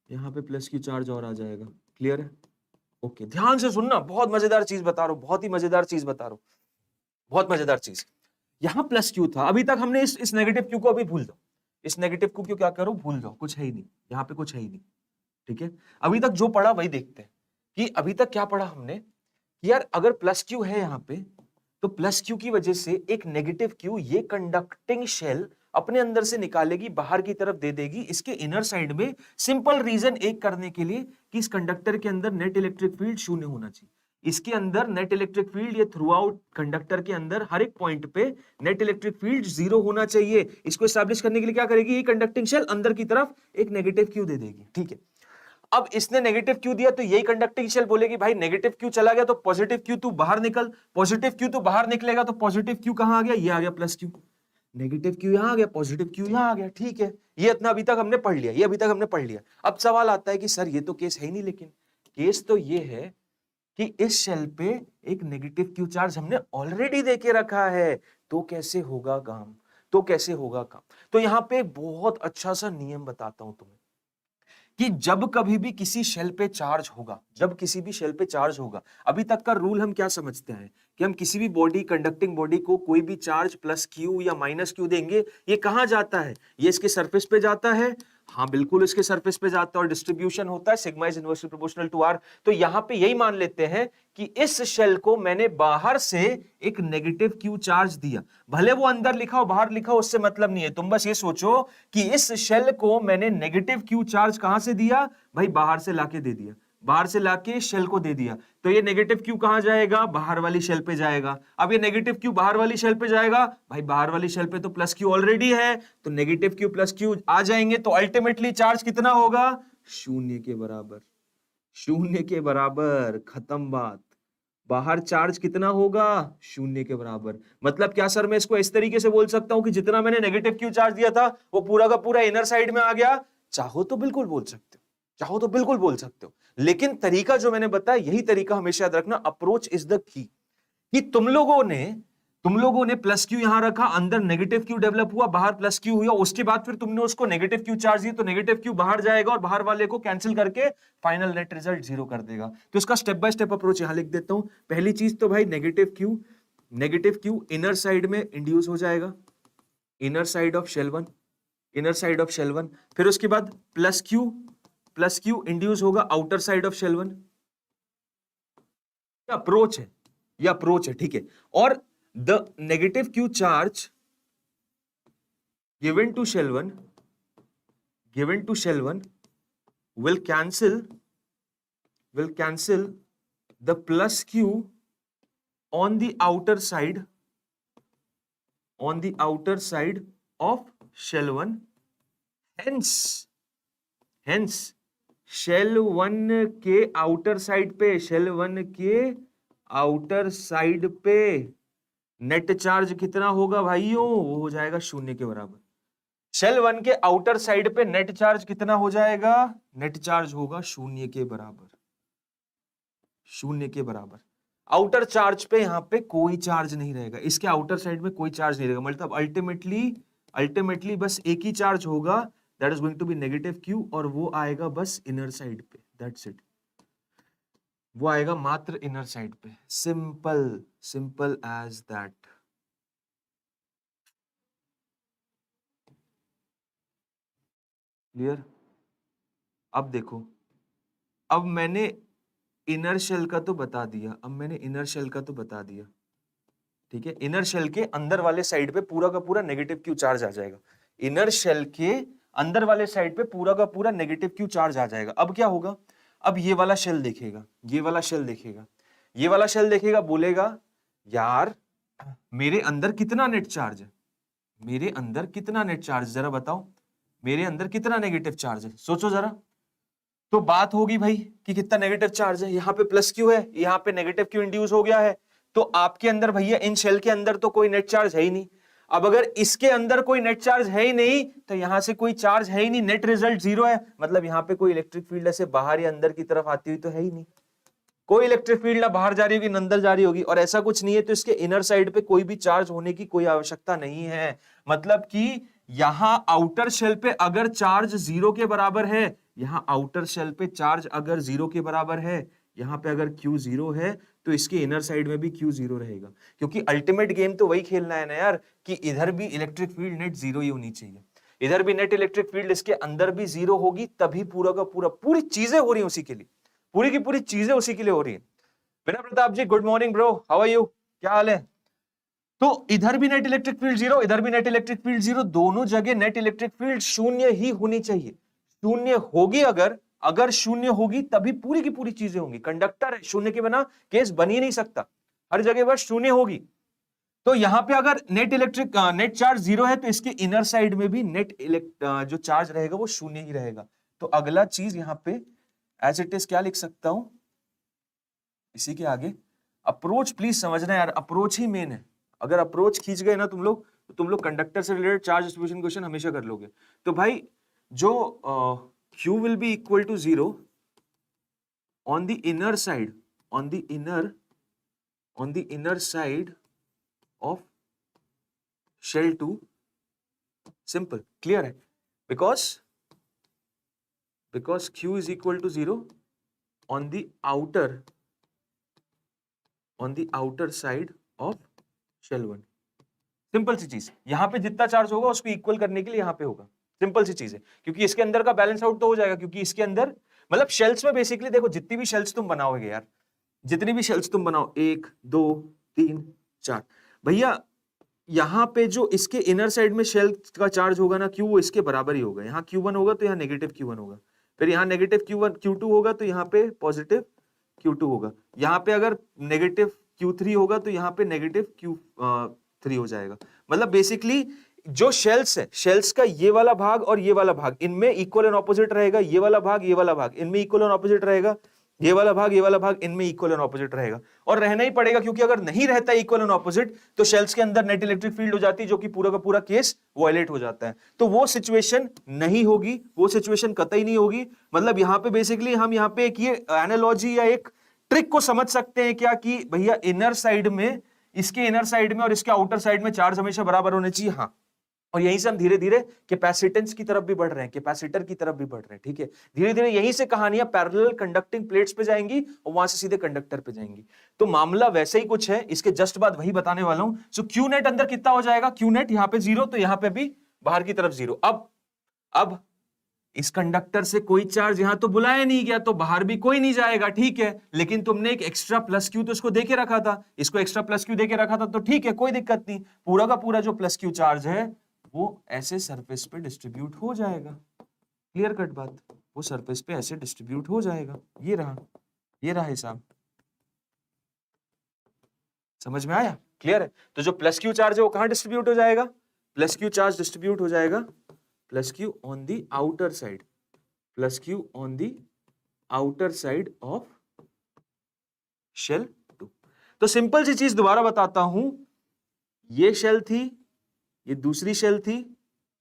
यहाँ पे प्लस क्यू चार्ज और आ जाएगा। क्लियर है? ओके, ध्यान से सुनना, बहुत मजेदार चीज बता रहा हूं, बहुत ही मजेदार चीज बता रहा हूं, बहुत मजेदार चीज। यहाँ प्लस क्यू था, अभी तक हमने इस नेगेटिव क्यू को अभी भूल दो, इस नेगेटिव क्यू को क्या करो, भूल दो, कुछ है ही नहीं, यहाँ पे कुछ है ही नहीं, ठीक है। अभी तक जो पढ़ा वही देखते हैं कि अभी तक क्या पढ़ा हमने कि यार अगर प्लस क्यू है यहाँ पे तो प्लस क्यू की वजह से एक नेगेटिव क्यू ये कंडक्टिंग शेल अपने अंदर से निकालेगी, बाहर की तरफ दे देगी इसके इनर साइड में। सिंपल रीजन एक करने के लिए कि इस कंडक्टर के अंदर नेट इलेक्ट्रिक फील्ड 0 होना चाहिए। इसके अंदर नेट इलेक्ट्रिक फील्ड ये थ्रू आउट कंडक्टर के अंदर हर एक पॉइंट पे नेट इलेक्ट्रिक फील्ड 0 होना चाहिए। इसको एस्टैब्लिश करने के लिए क्या करेगी, ये कंडक्टिंग शेल अंदर की तरफ एक नेगेटिव क्यू दे देगी, ठीक है। अब इसने नेगेटिव क्यू दिया तो यही कंडक्टिंग शेल बोलेगी भाई नेगेटिव क्यू चला गया तो पॉजिटिव क्यू तू बाहर निकल, पॉजिटिव क्यू तू बाहर निकलेगा तो पॉजिटिव क्यू कहां आ गया, ये आ गया प्लस क्यू। नेगेटिव क्यू यहां आ गया, पॉजिटिव क्यू यहां आ गया, ठीक है, ये इतना अभी तक हमने पढ़ लिया, ये अभी तक हमने पढ़ लिया। अब सवाल आता है कि सर ये तो केस है ही नहीं, लेकिन केस तो ये है कि इस शेल पे एक नेगेटिव क्यू चार्ज हमने ऑलरेडी देके रखा है, तो कैसे होगा काम, तो कैसे होगा काम। तो यहां पे एक बहुत अच्छा सा नियम बताता हूं तुम्हें कि जब कभी भी किसी शेल पे चार्ज होगा, जब किसी भी शेल पे चार्ज होगा, अभी तक का रूल हम क्या समझते हैं कि हम किसी भी बॉडी, कंडक्टिंग बॉडी को कोई भी चार्ज प्लस क्यू या माइनस क्यू देंगे, ये कहां जाता है, ये इसके सरफेस पे जाता है, हाँ बिल्कुल इसके सरफेस पे जाता है, और डिस्ट्रीब्यूशन होता है sigma is inversely proportional to R. तो यहां पे यही मान लेते हैं कि इस शेल को मैंने बाहर से एक नेगेटिव क्यू चार्ज दिया, भले वो अंदर लिखा हो बाहर लिखा हो उससे मतलब नहीं है, तुम बस ये सोचो कि इस शेल को मैंने नेगेटिव क्यू चार्ज कहां से दिया, भाई बाहर से लाके दे दिया, बाहर से लाके शेल को दे दिया, तो ये नेगेटिव क्यू कहां जाएगा, बाहर वाली शेल पे जाएगा। अब ये नेगेटिव क्यू बाहर वाली शेल पे जाएगा, भाई बाहर वाली शेल पे तो प्लस क्यू ऑलरेडी है, तो नेगेटिव क्यू प्लस क्यू आ जाएंगे, तो अल्टीमेटली चार्ज कितना होगा, शून्य के बराबर, शून्य के बराबर, खत्म बात। बाहर चार्ज कितना होगा, शून्य के बराबर। मतलब क्या सर मैं इसको इस तरीके से बोल सकता हूं कि जितना मैंने नेगेटिव क्यू चार्ज दिया था वो पूरा का पूरा इनर साइड में आ गया, चाहो तो बिल्कुल बोल सकते हो, चाहो तो बिल्कुल बोल सकते हो, लेकिन तरीका जो मैंने बताया यही तरीका हमेशा याद रखना, अप्रोच इज द की। कि तुम लोगों ने प्लस क्यू यहां रखा, अंदर नेगेटिव क्यू डेवलप हुआ, बाहर प्लस क्यू हुआ, उसके बाद फिर तुमने उसको नेगेटिव क्यू चार्ज दिया, तो नेगेटिव क्यू बाहर जाएगा और बाहर वाले को कैंसिल करके फाइनल नेट रिजल्ट जीरो कर देगा। तो इसका स्टेप बाय स्टेप अप्रोच यहां लिख देता हूं। पहली चीज तो भाई नेगेटिव क्यू इनर साइड में इंड्यूस हो जाएगा, inner side of shell one, inner side of shell one. फिर उसके बाद प्लस क्यू इंड्यूस होगा outer side of shell one. Approach है, ये अप्रोच है, ठीक है। और the negative Q charge given to shell 1 will cancel the plus q on the outer side of shell 1, hence shell 1 के आउटर साइड पे, shell 1 के आउटर साइड पे नेट चार्ज कितना होगा भाइयों, वो हो जाएगा शून्य के बराबर। शेल 1 के आउटर साइड पे नेट चार्ज कितना हो जाएगा, नेट चार्ज होगा शून्य के बराबर, शून्य के बराबर। आउटर चार्ज पे यहां पे कोई चार्ज नहीं रहेगा, इसके आउटर साइड में कोई चार्ज नहीं रहेगा, मतलब अल्टीमेटली बस एक ही चार्ज होगा, that is going to be negative Q, और वो आएगा बस इनर साइड पे, दैट्स इट, वो आएगा मात्र इनर साइड पे, सिंपल एज दैट। क्लियर? अब देखो, अब मैंने इनर शेल का तो बता दिया, ठीक है। इनर शेल के अंदर वाले साइड पे पूरा का पूरा नेगेटिव क्यू चार्ज आ जाएगा, इनर शेल के अंदर वाले साइड पे पूरा का पूरा नेगेटिव क्यू चार्ज आ जाएगा। अब क्या होगा, अब ये वाला शेल देखेगा, ये वाला शेल देखेगा, बोलेगा यार मेरे अंदर कितना नेट चार्ज है, मेरे अंदर कितना नेट चार्ज, जरा बताओ मेरे अंदर कितना नेगेटिव चार्ज है, सोचो जरा। तो बात होगी भाई कि कितना नेगेटिव चार्ज है, यहाँ पे प्लस क्यू है, यहाँ पे नेगेटिव क्यू इंड्यूस हो गया है, तो आपके अंदर भैया इन शेल के अंदर तो कोई नेट चार्ज है ही नहीं। अब अगर इसके अंदर कोई नेट चार्ज है ही नहीं, तो यहां से कोई चार्ज है ही नहीं, नेट रिजल्ट जीरो है, मतलब यहाँ पे कोई इलेक्ट्रिक फील्ड ऐसे बाहर या अंदर की तरफ आती हुई तो है ही नहीं, कोई इलेक्ट्रिक फील्ड ना बाहर जा रही होगी ना अंदर जा रही होगी, और ऐसा कुछ नहीं है, तो इसके इनर साइड पे कोई भी चार्ज होने की कोई आवश्यकता नहीं है। मतलब कि यहां आउटर शेल पे अगर चार्ज जीरो के बराबर है, यहां आउटर शेल पे चार्ज अगर जीरो के बराबर है, यहां पे अगर Q जीरो है, तो इसके इनर साइड में भी Q जीरो रहेगा, क्योंकि अल्टीमेट गेम तो वही खेलना है ना यार, कि इधर भी इलेक्ट्रिक फील्ड नेट जीरो ही होनी चाहिए, इधर भी नेट इलेक्ट्रिक फील्ड इसके अंदर भी जीरो होगी, तभी पूरा का पूरा पूरी चीजें हो रही है उसी के लिए, पूरी की पूरी चीजें उसी के लिए हो रही है। Vinay Pratap ji good morning bro, how are you, क्या हाल है? तो इधर भी नेट इलेक्ट्रिक फील्ड जीरो, इधर भी नेट इलेक्ट्रिक फील्ड जीरो, दोनों जगह नेट इलेक्ट्रिक फील्ड शून्य ही होनी चाहिए, शून्य होगी, अगर शून्य होगी तभी पूरी की पूरी चीजें होंगी। कंडक्टर है, शून्य के बिना केस बन ही नहीं सकता, हर जगह बस शून्य होगी। तो यहां पे अगर नेट चार्ज जीरो है, तो इसके इनर साइड में भी जो चार्ज रहेगा वो शून्य ही रहेगा। तो अगला चीज यहां पे एज इट इज क्या लिख सकता हूं, इसी के आगे अप्रोच प्लीज समझना यार, अप्रोच ही मेन है, अगर अप्रोच खींच गए ना तुम लोग तो तुम लोग कंडक्टर से रिलेटेड चार्ज डिस्ट्रीब्यूशन क्वेश्चन हमेशा कर लोगे। तो भाई जो Q will be equal to 0 on the inner side, on the inner side of shell 2, simple, clear है, because Q is equal to 0 on the outer side of shell 1। Simple सी चीज, यहां पे जितना चार्ज होगा उसको इक्वल करने के लिए यहां पे होगा, सिंपल सी चीज है, क्योंकि इसके अंदर का बैलेंस आउट तो हो जाएगा, क्योंकि इसके अंदर मतलब शेल्स में बेसिकली देखो जितनी भी शेल्स तुम बनाओगे यार, जितनी भी शेल्स तुम बनाओ 1 2 3 4, भैया यहाँ पे जो इसके इनर साइड में शेल का चार्ज होगा ना Q, वो इसके बराबर ही होगा। यहाँ Q1 होगा तो यहाँ नेगेटिव Q1 होगा, फिर यहाँ नेगेटिव Q2 होगा तो यहाँ पे पॉजिटिव Q2 होगा, यहाँ पे अगर नेगेटिव Q3 होगा तो यहाँ पे नेगेटिव Q3 हो जाएगा। मतलब बेसिकली जो शेल्स है, शेल्स का ये वाला भाग और ये वाला भाग इनमें इक्वल एंड ऑपोजिट रहेगा, ये वाला भाग इनमें इक्वल एंड ऑपोजिट रहेगा, ये वाला भाग इनमें इक्वल एंड ऑपोजिट रहेगा, और रहना ही पड़ेगा, क्योंकि अगर नहीं रहता इक्वल एंड ऑपोजिट तो शेल्स के अंदर नेट इलेक्ट्रिक फील्ड हो जाती है, जो कि पूरा का पूरा केस वायलेट हो जाता है। तो वो सिचुएशन नहीं होगी, वो सिचुएशन कतई नहीं होगी। मतलब यहाँ पे बेसिकली हम यहाँ पे एक ये एनालॉजी या एक ट्रिक को समझ सकते हैं क्या, कि भैया इनर साइड में, इसके इनर साइड में और इसके आउटर साइड में चार्ज हमेशा बराबर होने चाहिए, हाँ, और यहीं से हम धीरे धीरे कैपेसिटेंस की तरफ भी बढ़ रहे हैं, कैपेसिटर की तरफ भी बढ़ रहे हैं, ठीक है। धीरे धीरे यहीं से कहानियां पैरेलल कंडक्टिंग प्लेट्स पे जाएंगी और वहां से सीधे कंडक्टर पे जाएंगी। तो मामला वैसे ही कुछ है, इसके जस्ट बाद वही बताने वाला हूं। सो क्यू नेट अंदर कितना हो जाएगा, क्यू नेट यहाँ पे 0, तो यहाँ पे भी बाहर की तरफ 0। अब इस कंडक्टर से कोई चार्ज यहां तो बुलाया नहीं गया, तो बाहर भी कोई नहीं जाएगा, ठीक है, लेकिन तुमने एक एक्स्ट्रा प्लस क्यू तो इसको देके रखा था, इसको एक्स्ट्रा प्लस क्यू देके रखा था, तो ठीक है, कोई दिक्कत नहीं, पूरा का पूरा जो प्लस क्यू चार्ज है वो ऐसे सरफेस पे डिस्ट्रीब्यूट हो जाएगा। क्लियर कट बात, वो सरफेस पे ऐसे डिस्ट्रीब्यूट हो जाएगा। ये रहा हिसाब, समझ में आया, क्लियर है। तो जो प्लस क्यू चार्ज है वो कहां डिस्ट्रीब्यूट हो जाएगा, प्लस क्यू चार्ज डिस्ट्रीब्यूट हो जाएगा, plus Q on the outer side, plus Q on the outer side of shell 2। तो सिंपल सी चीज दोबारा बताता हूं, ये शेल थी, ये दूसरी शेल थी,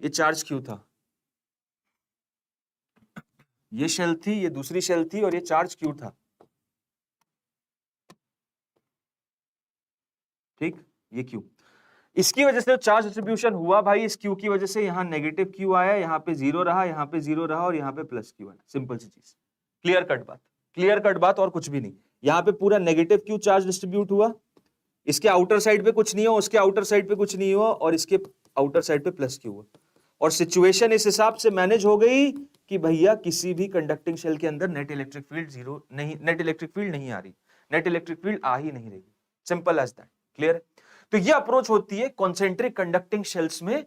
ये चार्ज क्यू था, ये शेल थी, ये दूसरी शेल थी, और ये चार्ज क्यू था, ठीक, ये क्यू। इसकी वजह से चार्ज डिस्ट्रीब्यूशन हुआ भाई, इस क्यू की वजह से यहां नेगेटिव क्यू आया, यहां पे 0 रहा, यहां पे 0 रहा, और यहां पे प्लस क्यू आया। सिंपल सी चीज, क्लियर कट बात, क्लियर कट बात, और कुछ भी नहीं। यहां पे पूरा नेगेटिव क्यू चार्ज डिस्ट्रीब्यूट हुआ, इसके आउटर साइड पे कुछ नहीं हुआ, उसके आउटर साइड पे कुछ नहीं हुआ, और इसके आउटर साइड पे प्लस क्यू हुआ, और सिचुएशन इस हिसाब से मैनेज हो गई कि भैया किसी भी कंडक्टिंग शेल के अंदर नेट इलेक्ट्रिक फील्ड 0 नहीं, नेट इलेक्ट्रिक फील्ड नहीं आ रही, नेट इलेक्ट्रिक फील्ड आ ही नहीं रही। सिंपल एज दैट, क्लियर है। तो ये अप्रोच होती है कॉन्सेंट्रिक कंडक्टिंग शेल्स में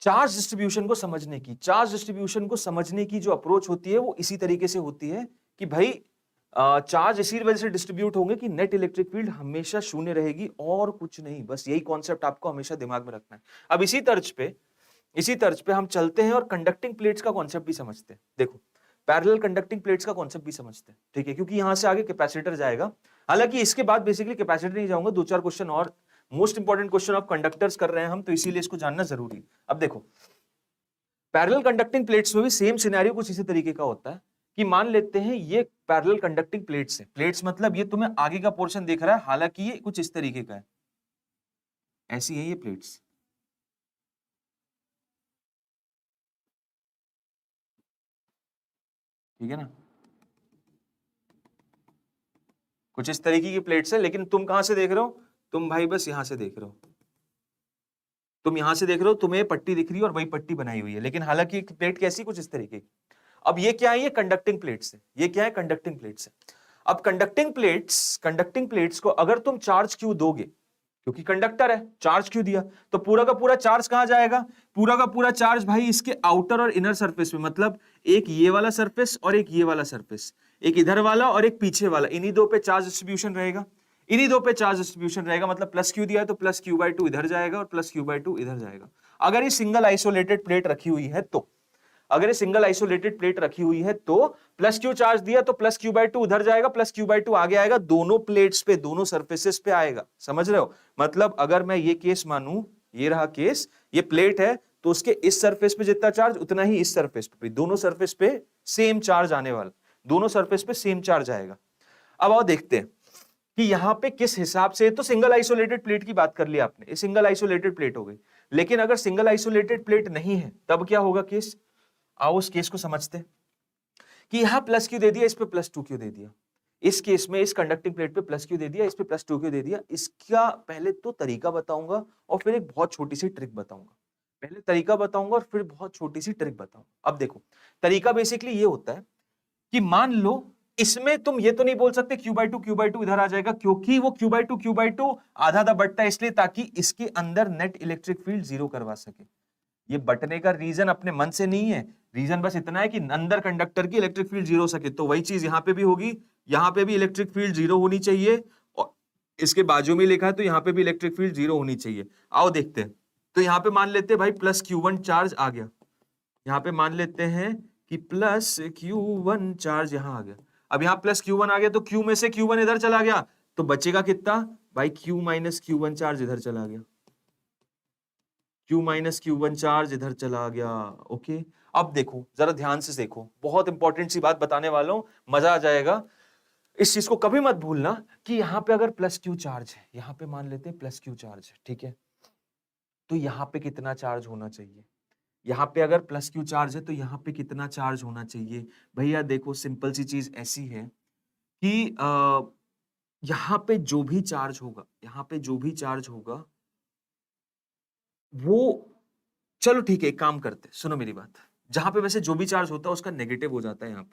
चार्ज डिस्ट्रीब्यूशन को समझने की। चार्ज डिस्ट्रीब्यूशन को समझने की जो अप्रोच होती है वो इसी तरीके से होती है कि भाई चार्ज इसी वजह से डिस्ट्रीब्यूट होंगे कि नेट इलेक्ट्रिक फील्ड हमेशा शून्य रहेगी, और कुछ नहीं, बस यही कॉन्सेप्ट आपको हमेशा दिमाग में रखना है। अब इसी तर्ज पे हम चलते हैं और कंडक्टिंग प्लेट्स का कॉन्सेप्ट भी समझते हैं। देखो, पैरेलल कंडक्टिंग प्लेट्स का कॉन्सेप्ट भी समझते हैं, ठीक है, क्योंकि यहां से आगे कैपेसिटर जाएगा। हालांकि इसके बाद बेसिकली कैपेसिटर नहीं जाऊंगा, 2-4 क्वेश्चन और most important question of conductors कर रहे हैं हम, तो इसीलिए इसको जानना जरूरी है। अब देखो, पैरेलल कंडक्टिंग प्लेट्स में भी सेम सिनेरियो कुछ इसी तरीके का होता है कि मान लेते हैं ये पैरेलल कंडक्टिंग प्लेट्स है, प्लेट्स मतलब ये तुम्हें आगे का पोर्शन दिख रहा है, हालांकि ये कुछ इस तरीके का है, ऐसी है ये प्लेट्स, ठीक है ना, कुछ इस तरीके की प्लेट्स है। लेकिन तुम कहां से देख रहे हो, तुम भाई बस यहां से देख रहे हो, तुम यहां से देख रहे हो, तुम्हें पट्टी दिख रही है और वही पट्टी बनाई हुई है, लेकिन हालांकि प्लेट कैसी, कुछ इस तरीके की। अब ये क्या है, ये कंडक्टिंग प्लेट्स है, ये क्या है, कंडक्टिंग प्लेट्स है। अब कंडक्टिंग प्लेट्स को अगर तुम चार्ज क्यू दोगे, क्योंकि कंडक्टर है, चार्ज क्यू दिया, तो पूरा का पूरा चार्ज कहां जाएगा, पूरा का पूरा चार्ज भाई इसके आउटर और इनर सरफेस में, मतलब एक ये वाला सरफेस और एक ये वाला सरफेस, एक इधर वाला और एक पीछे वाला, इन्हीं दो पे चार्ज डिस्ट्रीब्यूशन रहेगा, इन्हीं दो पे चार्ज डिस्ट्रीब्यूशन रहेगा। मतलब प्लस क्यू दिया है तो प्लस क्यू बाई 2 इधर जाएगा और प्लस क्यू बाई 2 इधर जाएगा। अगर ये सिंगल आइसोलेटेड प्लेट रखी हुई है तो, अगर ये सिंगल आइसोलेटेड प्लेट रखी हुई है तो प्लस क्यू चार्ज दिया तो प्लस क्यू बाई 2 उधर जाएगा, प्लस क्यू बाई 2 आगे आएगा, दोनों प्लेट्स पे, दोनों सरफेसेस पे आएगा। समझ रहे हो, मतलब अगर मैं ये केस मानूं, ये रहा केस, ये प्लेट है तो उसके इस सरफेस पे जितना चार्ज उतना ही इस सरफेस पे, दोनों सरफेस पे सेम चार्ज आने वाला, दोनों सरफेस पे सेम चार्ज आएगा। अब आओ देखते हैं कि यहां पे किस हिसाब से, तो सिंगल आइसोलेटेड प्लेट की बात कर लिया आपने, ये सिंगल आइसोलेटेड प्लेट हो गई। लेकिन अगर सिंगल आइसोलेटेड प्लेट नहीं है तब क्या होगा केस, आओ उस केस को समझते हैं कि यहां प्लस क्यू दे दिया, इस पे प्लस टू क्यू दे दिया, इस केस में इस कंडक्टिंग प्लेट पे प्लस क्यू दे दिया, इस पे प्लस टू क्यू दे दिया। इसका पहले तो तरीका बताऊंगा और फिर एक बहुत छोटी सी ट्रिक बताऊंगा। पहले तरीका बताऊंगा और फिर बहुत छोटी सी ट्रिक बताऊंगा। अब देखो तरीका बेसिकली ये होता है कि मान लो इसमें तुम ये तो नहीं बोल सकते क्यू बाई टू इधर आ जाएगा, क्योंकि वो क्यू बाई टू आधा आधा बढ़ता है, इसलिए ताकि इसके अंदर नेट इलेक्ट्रिक फील्ड जीरो करवा सके। ये बटने का रीजन अपने मन से नहीं है, रीजन बस इतना है कि अंदर कंडक्टर की इलेक्ट्रिक फील्ड जीरो हो सके। तो वही चीज यहां पे भी होगी, यहां पे भी इलेक्ट्रिक फील्ड जीरो होनी चाहिए, और इसके बाजू में लिखा है तो यहां पे भी इलेक्ट्रिक फील्ड जीरो होनी चाहिए। आओ देखते हैं, तो यहां पे मान लेते हैं भाई प्लस Q1 चार्ज आ गया, यहां पे मान लेते हैं कि प्लस Q1 चार्ज यहां आ गया। अब यहां प्लस Q1 आ गया तो Q में से Q1 इधर चला गया, तो बचेगा कितना भाई, Q माइनस Q1 चार्ज इधर चला गया, Q माइनस Q1 चार्ज इधर चला गया। ओके, अब देखो जरा ध्यान से देखो, बहुत इंपॉर्टेंट सी बात बताने वाला हूं, मजा आ जाएगा। इस चीज को कभी मत भूलना कि यहां पे अगर प्लस Q चार्ज है, यहां पे मान लेते हैं प्लस Q चार्ज है, ठीक है, तो यहां पे कितना चार्ज होना चाहिए, यहां पे अगर प्लस Q चार्ज है तो यहां पे कितना चार्ज होना चाहिए। भैया देखो सिंपल सी चीज ऐसी है कि यहां पे जो भी चार्ज होगा, यहां पे जो भी चार्ज होगा वो, चलो ठीक है एक काम करते, सुनो मेरी बात, जहां पे वैसे जो भी चार्ज होता है उसका नेगेटिव हो जाता है, यहाँ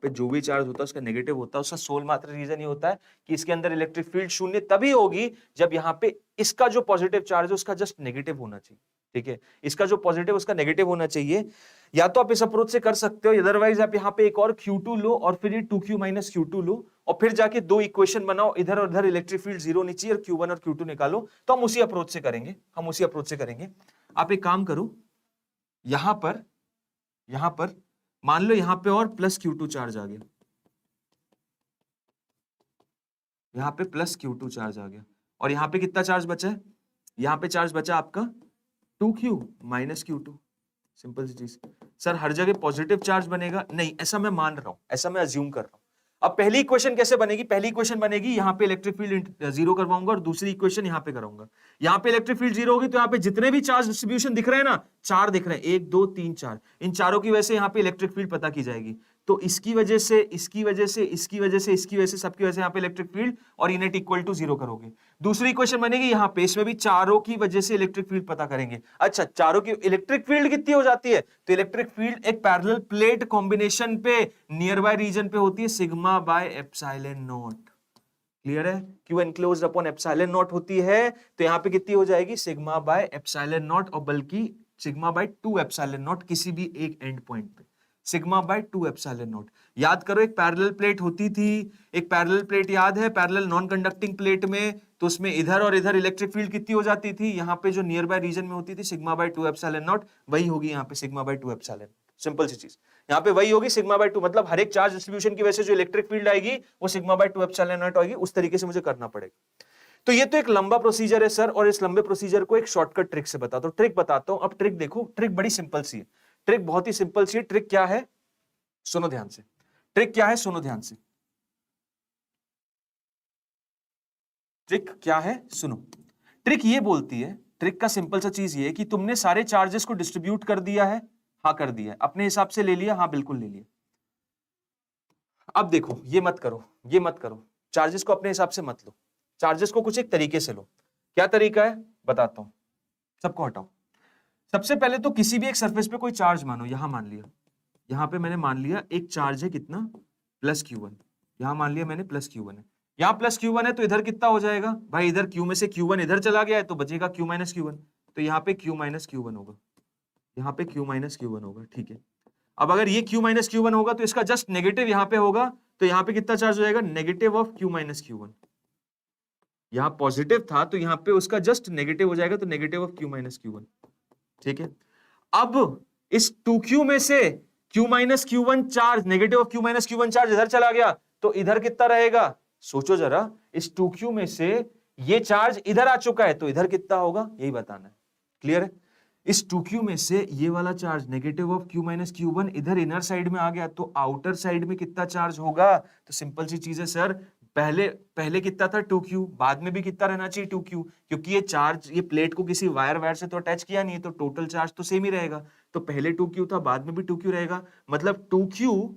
पे जो भी चार्ज होता है उसका नेगेटिव होता है, उसका सोल मात्र रीजन ये होता है कि इसके अंदर इलेक्ट्रिक फील्ड शून्य तभी होगी जब यहाँ पे इसका जो पॉजिटिव चार्ज है उसका जस्ट नेगेटिव होना चाहिए, ठीक है, इसका जो पॉजिटिव उसका नेगेटिव होना चाहिए। या तो आप इस अप्रोच से कर सकते हो, अदरवाइज आप यहाँ पे एक और Q2 लो और फिर ये 2Q माइनस Q2 लो और फिर जाके दो इक्वेशन बनाओ, इधर और इधर इलेक्ट्रिक फील्ड जीरो होनी चाहिए और Q1 और Q2 निकालो। तो हम उसी अप्रोच से करेंगे, हम उसी अप्रोच से करेंगे। आप एक काम करो, यहां पर मान लो यहां पे और प्लस Q2 चार्ज आ गया, यहां पे प्लस Q2 चार्ज आ गया, और यहां पे कितना चार्ज बचा है, यहां पे चार्ज बचा आपका 2Q माइनस Q2। सिंपल सी चीज, सर हर जगह पॉजिटिव चार्ज बनेगा, नहीं ऐसा मैं मान रहा हूं, ऐसा मैं अज्यूम कर रहा हूं। अब पहली इक्वेशन कैसे बनेगी, पहली इक्वेशन बनेगी यहां पे इलेक्ट्रिक फील्ड जीरो करवाऊंगा और दूसरी इक्वेशन यहां पे कराऊंगा। यहां पे इलेक्ट्रिक फील्ड जीरो होगी तो यहां पे जितने भी चार्ज डिस्ट्रीब्यूशन दिख रहे हैं ना, चार दिख रहे हैं, 1 2 3 4, इन चारों की वजह से यहां पे इलेक्ट्रिक फील्ड पता की जाएगी। तो इसकी वजह से, इसकी वजह से, इसकी वजह से, इसकी वजह से, सबकी वजह से यहां पे इलेक्ट्रिक फील्ड और इनेट इक्वल टू जीरो करोगे। दूसरी इक्वेशन बनेगी यहां पे, इसमें भी चारों की वजह से इलेक्ट्रिक फील्ड पता करेंगे। अच्छा, चारों की इलेक्ट्रिक फील्ड कितनी हो जाती है, तो इलेक्ट्रिक फील्ड एक पैरेलल प्लेट कॉम्बिनेशन पे नियर बाय रीजन पे होती है sigma by epsilon naught. Clear है, Q enclosed upon epsilon naught होती है, तो यहां पे कितनी हो जाएगी सिग्मा बाय एप्सिलॉन नॉट, और बल्कि सिग्मा बाय 2 एप्सिलॉन नॉट किसी भी एक एंड पॉइंट पे, सिग्मा बाय 2 एप्सिलॉन नॉट। याद करो एक पैरेलल प्लेट होती थी, एक पैरेलल प्लेट याद है, पैरेलल नॉन कंडक्टिंग प्लेट में, तो उसमें इधर और इधर इलेक्ट्रिक फील्ड कितनी हो जाती थी, यहाँ पे जो नियर बाय रीजन में होती थी सिग्मा बाय 2 एप्सिलॉन नॉट, वही होगी यहाँ पे सिग्मा बाय 2 एप्सिलॉन। सिंपल सी चीज, यहाँ पे वही होगी सिग्मा बाय 2, मतलब हर एक चार्ज डिस्ट्रीब्यूशन की वजह से जो इलेक्ट्रिक फील्ड आएगी वो सिग्मा बाय 2 एप्सिलॉन नॉट आएगी। उस तरीके से मुझे करना पड़ेगा। तो ये तो एक लंबा प्रोसीजर है सर, और इस लंबे प्रोसीजर को एक शॉर्टकट ट्रिक से बताता हूं। ट्रिक बताता हूं, अब ट्रिक देखो, ट्रिक बड़ी सिंपल सी है, ट्रिक बहुत ही सिंपल सी है। ट्रिक क्या है, सुनो ध्यान से, ट्रिक क्या है, सुनो ध्यान से, ट्रिक क्या है सुनो। ट्रिक ये बोलती है, ट्रिक का सिंपल सा चीज ये है कि तुमने सारे चार्जेस को डिस्ट्रीब्यूट कर दिया है, हाँ कर दिया है, अपने हिसाब से ले लिया, हाँ बिल्कुल ले लिया। अब देखो ये मत करो, ये मत करो, चार्जेस को अपने हिसाब से मत लो, चार्जेस को कुछ एक तरीके से लो। क्या तरीका है बताता हूं, सबको हटाओ। सबसे पहले तो किसी भी एक सरफेस पे कोई चार्ज मानो, यहां मान लिया, यहां पे मैंने मान लिया एक चार्ज है कितना प्लस Q1, यहां मान लिया मैंने प्लस Q1 है, यहां प्लस Q1 है तो इधर कितना हो जाएगा भाई, इधर Q में से Q1 इधर चला गया है तो बचेगा Q माइनस Q1, तो यहाँ पे Q माइनस Q1 होगा, यहाँ पे Q माइनस Q1 होगा, ठीक है। अब अगर ये Q माइनस Q1 होगा तो इसका जस्ट नेगेटिव यहाँ पे होगा, तो यहाँ पे कितना चार्ज हो जाएगा, negative of Q minus Q1। यहाँ पॉजिटिव था तो यहाँ पे उसका जस्ट नेगेटिव हो जाएगा, तो negative of Q minus Q1, ठीक है। अब इस 2Q में से Q minus Q1 charge, negative of Q minus Q1 charge इधर चला गया, तो इधर कितना रहेगा, सोचो जरा, इस 2Q में से ये चार्ज इधर आ चुका है तो इधर कितना होगा यही बताना है। क्लियर है? इस 2q में से ये वाला charge negative of q minus q1 इधर इनर साइड में आ गया तो आउटर साइड में कितना चार्ज होगा? तो सिंपल सी चीज है सर, पहले पहले कितना था 2q, बाद में भी कितना रहना चाहिए 2q, क्योंकि ये चार्ज ये प्लेट को किसी वायर से तो अटैच किया नहीं है, तो टोटल चार्ज तो सेम ही रहेगा। तो पहले 2q था, बाद में भी 2q रहेगा, मतलब 2q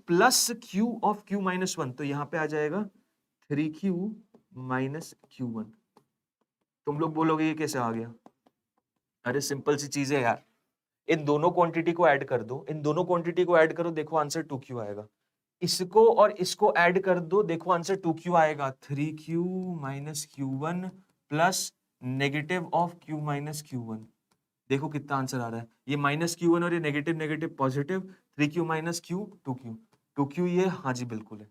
plus q of q minus 1, तो यहाँ पे आ जाएगा 3q माइनस q1। तुम लोग बोलोगे ये कैसे आ गया? अरे सिंपल सी चीज है यार, इन दोनों क्वांटिटी को ऐड कर दो, इन दोनों क्वांटिटी को ऐड करो, देखो आंसर 2q आएगा। इसको और इसको ऐड कर दो, देखो आंसर 2q आएगा। 3q minus q1 plus negative of q minus q1, देखो कितना आंसर आ रहा है। ये माइनस q1 और ये negative negative positive, 3q minus q 2q, 2q ये, हाँ जी बिल्कुल है।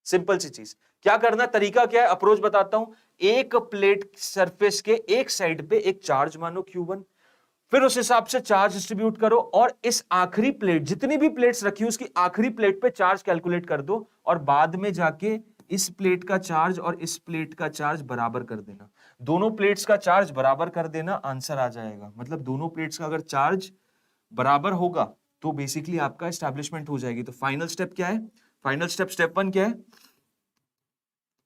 सिंपल सी चीज, क्या करना, तरीका क्या है, अप्रोच बताता हूं। एक प्लेट सरफेस के एक साइड पे एक चार्ज मानो q1, फिर उस हिसाब से चार्ज डिस्ट्रीब्यूट करो, और इस आखिरी प्लेट, जितनी भी प्लेट्स रखी है उसकी आखिरी प्लेट पे चार्ज कैलकुलेट कर दो, और बाद में जाके इस प्लेट का चार्ज और इस प्लेट का चार्ज बराबर कर देना। दोनों प्लेट्स का चार्ज बराबर कर देना, आंसर आ जाएगा। मतलब दोनों प्लेट्स का अगर चार्ज बराबर होगा तो बेसिकली आपका एस्टैब्लिशमेंट हो जाएगी। तो फाइनल स्टेप क्या है? फाइनल स्टेप, स्टेप 1 क्या है?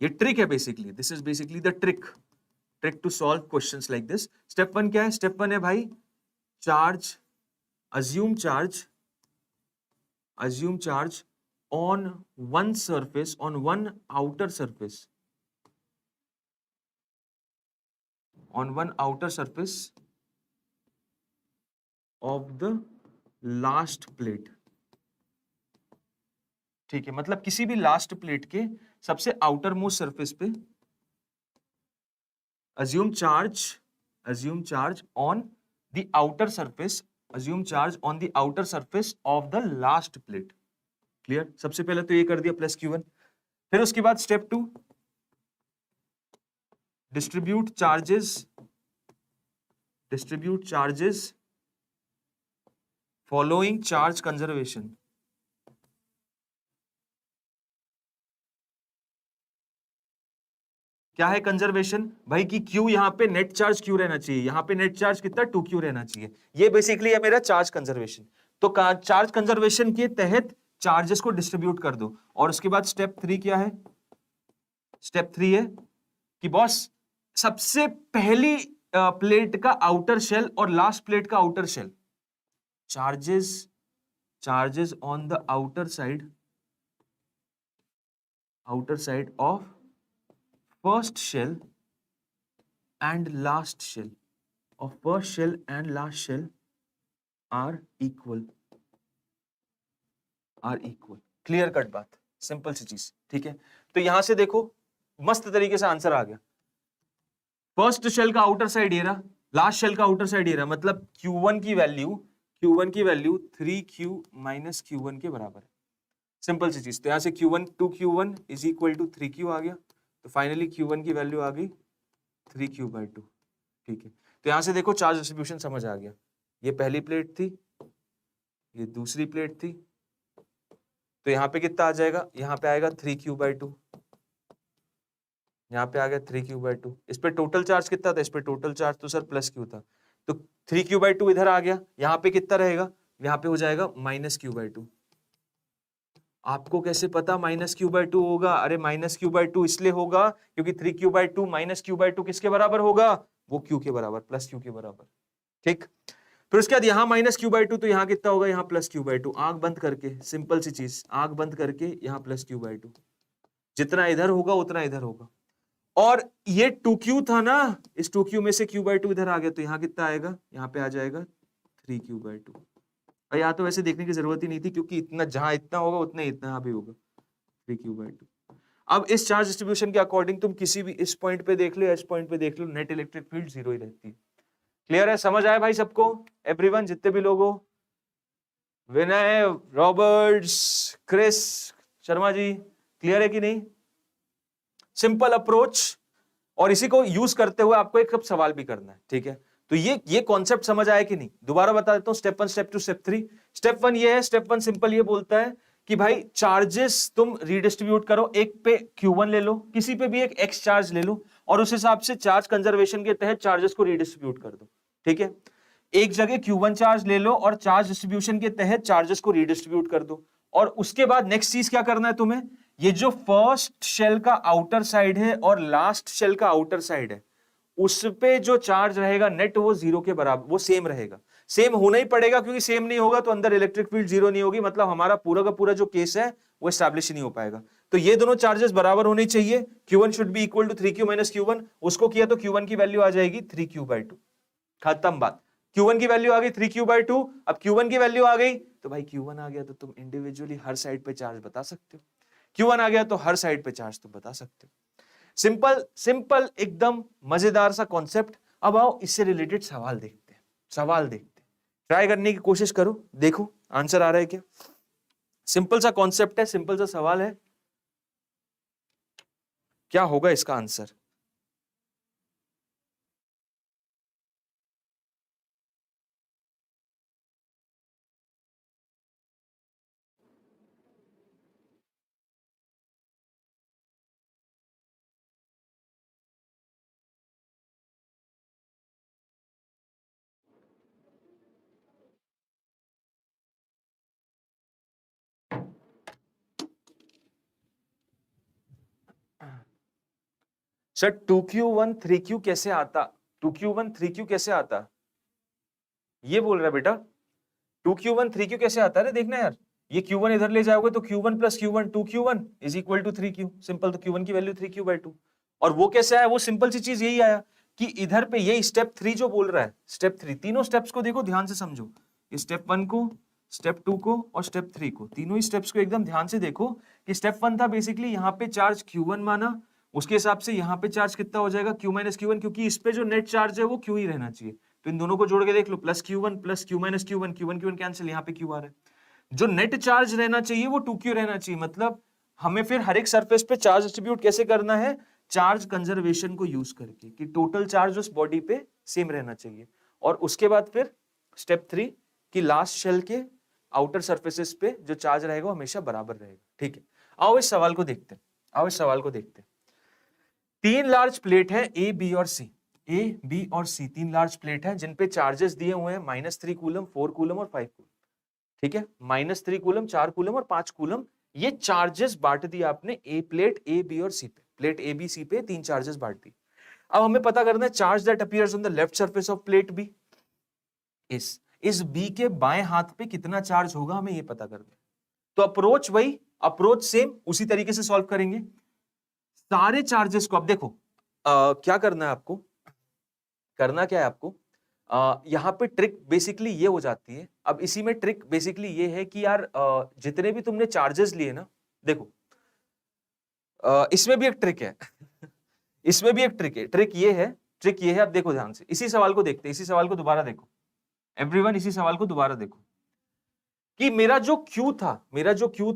ये ट्रिक है basically, this is basically the trick to solve questions like this. Step 1 क्या है? स्टेप 1 है भाई, charge, assume charge on one surface, on one outer surface, on one outer surface of the last plate। ठीक है, मतलब किसी भी last plate के सबसे आउटर मोस्ट सरफेस पे assume charge on the outer surface, assume charge on the outer surface of the last plate। Clear? सबसे पहले तो ये कर दिया प्लस q1, फिर उसके बाद step 2, distribute charges following charge conservation. क्या है कंजर्वेशन भाई? कि Q यहां पे नेट चार्ज Q रहना चाहिए, यहां पे नेट चार्ज कितना 2Q रहना चाहिए। ये बेसिकली है मेरा चार्ज कंजर्वेशन। तो चार्ज कंजर्वेशन के तहत चार्जेस को डिस्ट्रीब्यूट कर दो। और उसके बाद स्टेप 3 क्या है? स्टेप 3 है कि बॉस सबसे पहली प्लेट का आउटर शेल और लास्ट प्लेट का outer shell, charges on the outer side of first shell and last shell, of first shell and last shell are equal। Clear cut बात, सिंपल सी चीज। ठीक है, तो यहां से देखो मस्त तरीके से आंसर आ गया। फर्स्ट शेल का आउटर साइड ये रहा, लास्ट शेल का आउटर साइड ये रहा, मतलब Q1 की वैल्यू 3Q माइनस Q1 के बराबर है। सिंपल सी चीज, तो यहां से Q1 2Q1 is equal to 3Q आ गया, तो फाइनली Q1 की वैल्यू आ गई 3Q/2। ठीक है, तो यहां से देखो चार्ज डिस्ट्रीब्यूशन समझ आ गया। ये पहली प्लेट थी, ये दूसरी प्लेट थी, तो यहाँ पे कितना आ जाएगा? यहाँ पे आएगा 3Q/2, यहाँ पे आ गया 3Q/2। इस पे टोटल चार्ज कितना था? इस पे टोटल चार्ज तो सर प्लस Q था, तो 3Q/2 इधर आ गया, यहाँ पे कितना रहेगा? यहाँ पे हो जाएगा -Q/2। आपको कैसे पता -Q/2 होगा? अरे -Q/2 इसलिए होगा क्योंकि 3Q/2 -Q/2 किसके बराबर होगा? वो Q के बराबर, प्लस Q के बराबर। ठीक, फिर उसके बाद यहाँ -Q/2, तो यहाँ कितना होगा? यहाँ +Q/2। आंख बंद करके, सिंपल सी चीज, आंख बंद करके यहाँ +Q/2, जितना इधर होगा उतना इधर होगा। और ये 2Q था ना, इस 2Q में से Q/2 इधर आ गया, तो यहाँ कितना आएगा? यहाँ पे आ जाएगा 3Q/2। और यहाँ तो वैसे देखने की जरूरत ही नहीं थी, क्योंकि इतना जहां इतना होगा उतना इतना यहाँ भी होगा, 3Q/2। अब इस चार्ज डिस्ट्रीब्यूशन के अकॉर्डिंग तुम किसी भी इस पॉइंट पे देख लो, इस पॉइंट पे देख लो, नेट इलेक्ट्रिक फील्ड 0 ही रहती है। क्लियर है? समझ आया भाई सबको? एवरीवन, जितने भी लोग हो, विनय, Roberts, Chris, Sharma ji, clear है कि नहीं? सिंपल अप्रोच, और इसी को यूज करते हुए आपको एक सवाल भी करना है। ठीक है, तो ये कॉन्सेप्ट समझ आया कि नहीं? दोबारा बता देता हूं, स्टेप 1, स्टेप 2, स्टेप 3। स्टेप 1 ये है, स्टेप 1 सिंपल ये बोलता है कि भाई चार्जेस तुम रीडिस्ट्रीब्यूट करो, एक पे Q1 ले लो, किसी पे भी एक X चार्ज ले लो, और उस हिसाब से चार्ज कंजर्वेशन के तहत चार्जेस को रीडिस्ट्रीब्यूट कर दो। ठीक है, एक जगह Q1 चार्ज ले लो और चार्ज डिस्ट्रीब्यूशन के तहत चार्जेस को रीडिस्ट्रीब्यूट कर दो। और उसके बाद नेक्स्ट चीज क्या करना है तुम्हें, ये जो फर्स्ट शेल का आउटर साइड है और लास्ट शेल का आउटर साइड है, उस पे जो चार्ज रहेगा नेट वो जीरो के बराबर, वो सेम रहेगा। सेम होना ही पड़ेगा, क्योंकि सेम नहीं होगा तो अंदर इलेक्ट्रिक फील्ड जीरो नहीं होगी, मतलब हमारा पूरा का पूरा जो केस है वो एस्टैब्लिश नहीं हो पाएगा। तो ये दोनों चार्जेस बराबर होने चाहिए, Q1 should be equal to 3Q minus Q1। उसको किया तो Q1 की वैल्यू आ जाएगी 3Q/2। खत्म बात। Q1 की वैल्यू आ गई 3Q/2। अब Q1 की वैल्यू आ गई तो भाई Q1 आ गया तो तुम इंडिविजुअली हर साइड पे चार्ज बता सकते हो। Q1 आ गया तो हर साइड पे चार्ज तुम बता सकते हो। सिंपल सिंपल एकदम मजेदार सा कॉन्सेप्ट। अब आओ इससे रिलेटेड सवाल देखते हैं, सवाल देखते हैं, ट्राई करने की कोशिश करो, देखो आंसर आ रहा है क्या। सिंपल सा कॉन्सेप्ट है, सिंपल सा सवाल है, क्या होगा इसका आंसर। सर 2Q1 3Q कैसे आता, 2Q1 3Q कैसे आता, ये बोल रहा है बेटा। 2Q1 3Q कैसे आता है, देखना यार, ये Q1 इधर ले जाओगे तो Q1 plus Q1 2Q1 is equal to 3Q। Simple, तो Q1 की वैल्यू 3Q/2। और वो कैसे आया, वो सिंपल सी चीज यही आया कि इधर पे ये स्टेप 3 जो बोल रहा है, स्टेप 3, तीनों स्टेप्स को देखो ध्यान से समझो, स्टेप 1 को, स्टेप 2 को और स्टेप 3 को, तीनों ही स्टेप्स को एकदम ध्यान से देखो कि स्टेप 1 था बेसिकली यहाँ पे चार्ज Q1 माना, उसके हिसाब से यहाँ पे चार्ज कितना हो जाएगा Q माइनस Q1, क्योंकि इस पे जो नेट चार्ज है वो Q ही रहना चाहिए। तो इन दोनों को जोड़ के देख लो, plus Q1 plus Q minus Q1, Q1 Q1 cancel, यहाँ पे Q आ रहा है। जो नेट चार्ज रहना चाहिए वो 2Q रहना चाहिए। मतलब हमें फिर हर एक सरफेस पे चार्ज डिस्ट्रीब्यूट कैसे करना है, चार्ज कंजर्वेशन को यूज करके, कि टोटल चार्ज उस बॉडी पे सेम रहना चाहिए। और उसके बाद फिर स्टेप 3 की लास्ट शेल के आउटर सरफेसेस पे जो चार्ज रहेगा वो हमेशा बराबर रहेगा। ठीक है, आओ इस सवाल को देखते हैं, आओ इस सवाल को देखते हैं। तीन लार्ज प्लेट है ए बी और सी, ए बी और सी तीन लार्ज प्लेट है जिनपे चार्जेस दिए हुए हैं -3 कूलम, 4 कूलम और 5 कूलम। ठीक है, -3 कूलम, 4 कूलम और 5 कूलम, ये चार्जेस बांट दिया आपने ए प्लेट ए बी और सी पे, प्लेट ए बी सी पे तीन चार्जेस बांट दी। अब हमें पता करना है charge that appears on the left surface of plate B, इस बी के बाएं हाथ पे कितना चार्ज होगा हमें ये पता करना है। तो अप्रोच वही, अप्रोच सेम, उसी तरीके से सॉल्व करेंगे सारे चार्जेस को। अब देखो क्या करना है आपको, करना क्या है आपको, यहाँ पे ट्रिक बेसिकली ये हो जाती है। अब इसी में ट्रिक बेसिकली ये है कि यार जितने भी तुमने चार्जेस लिए ना, देखो इसमें भी एक ट्रिक है इसमें भी एक ट्रिक है, ट्रिक ये है, अब देखो ध्यान से, इसी सवाल को देखते हैं, इसी सवाल को दोबारा देखो एवरीवन, इसी सवाल को दोबारा देखो कि मेरा जो Q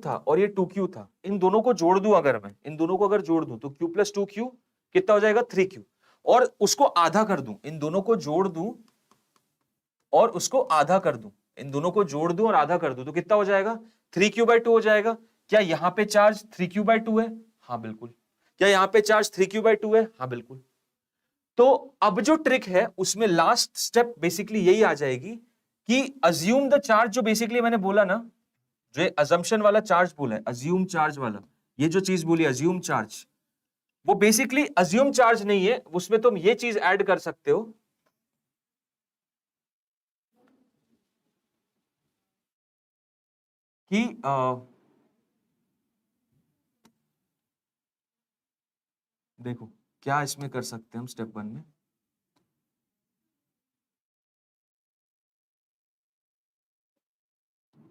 था और ये 2Q था, इन दोनों को जोड़ दूं अगर मैं, इन दोनों को अगर जोड़ दूं तो Q प्लस 2Q कितना हो जाएगा 3Q, और उसको आधा कर दूं, इन दोनों को जोड़ दूं और उसको आधा कर दूं, इन दोनों को जोड़ दूं और आधा कर दूं, तो कितना हो जाएगा 3Q/2 हो जाएगा। क्या यहां पे चार्ज 3Q/2 है, हाँ बिल्कुल। क्या यहां पे चार्ज 3Q/2 है, हाँ बिल्कुल। तो अब जो ट्रिक है उसमें लास्ट स्टेप बेसिकली यही आ जाएगी कि अज्यूम द चार्ज, जो बेसिकली मैंने बोला ना, जो अजम्पशन वाला चार्ज बोला है, अज्यूम चार्ज वाला, ये जो चीज बोली अज्यूम चार्ज, वो बेसिकली अज्यूम चार्ज नहीं है, उसमें तुम ये चीज ऐड कर सकते हो कि देखो क्या इसमें कर सकते हैं हम स्टेप 1 में,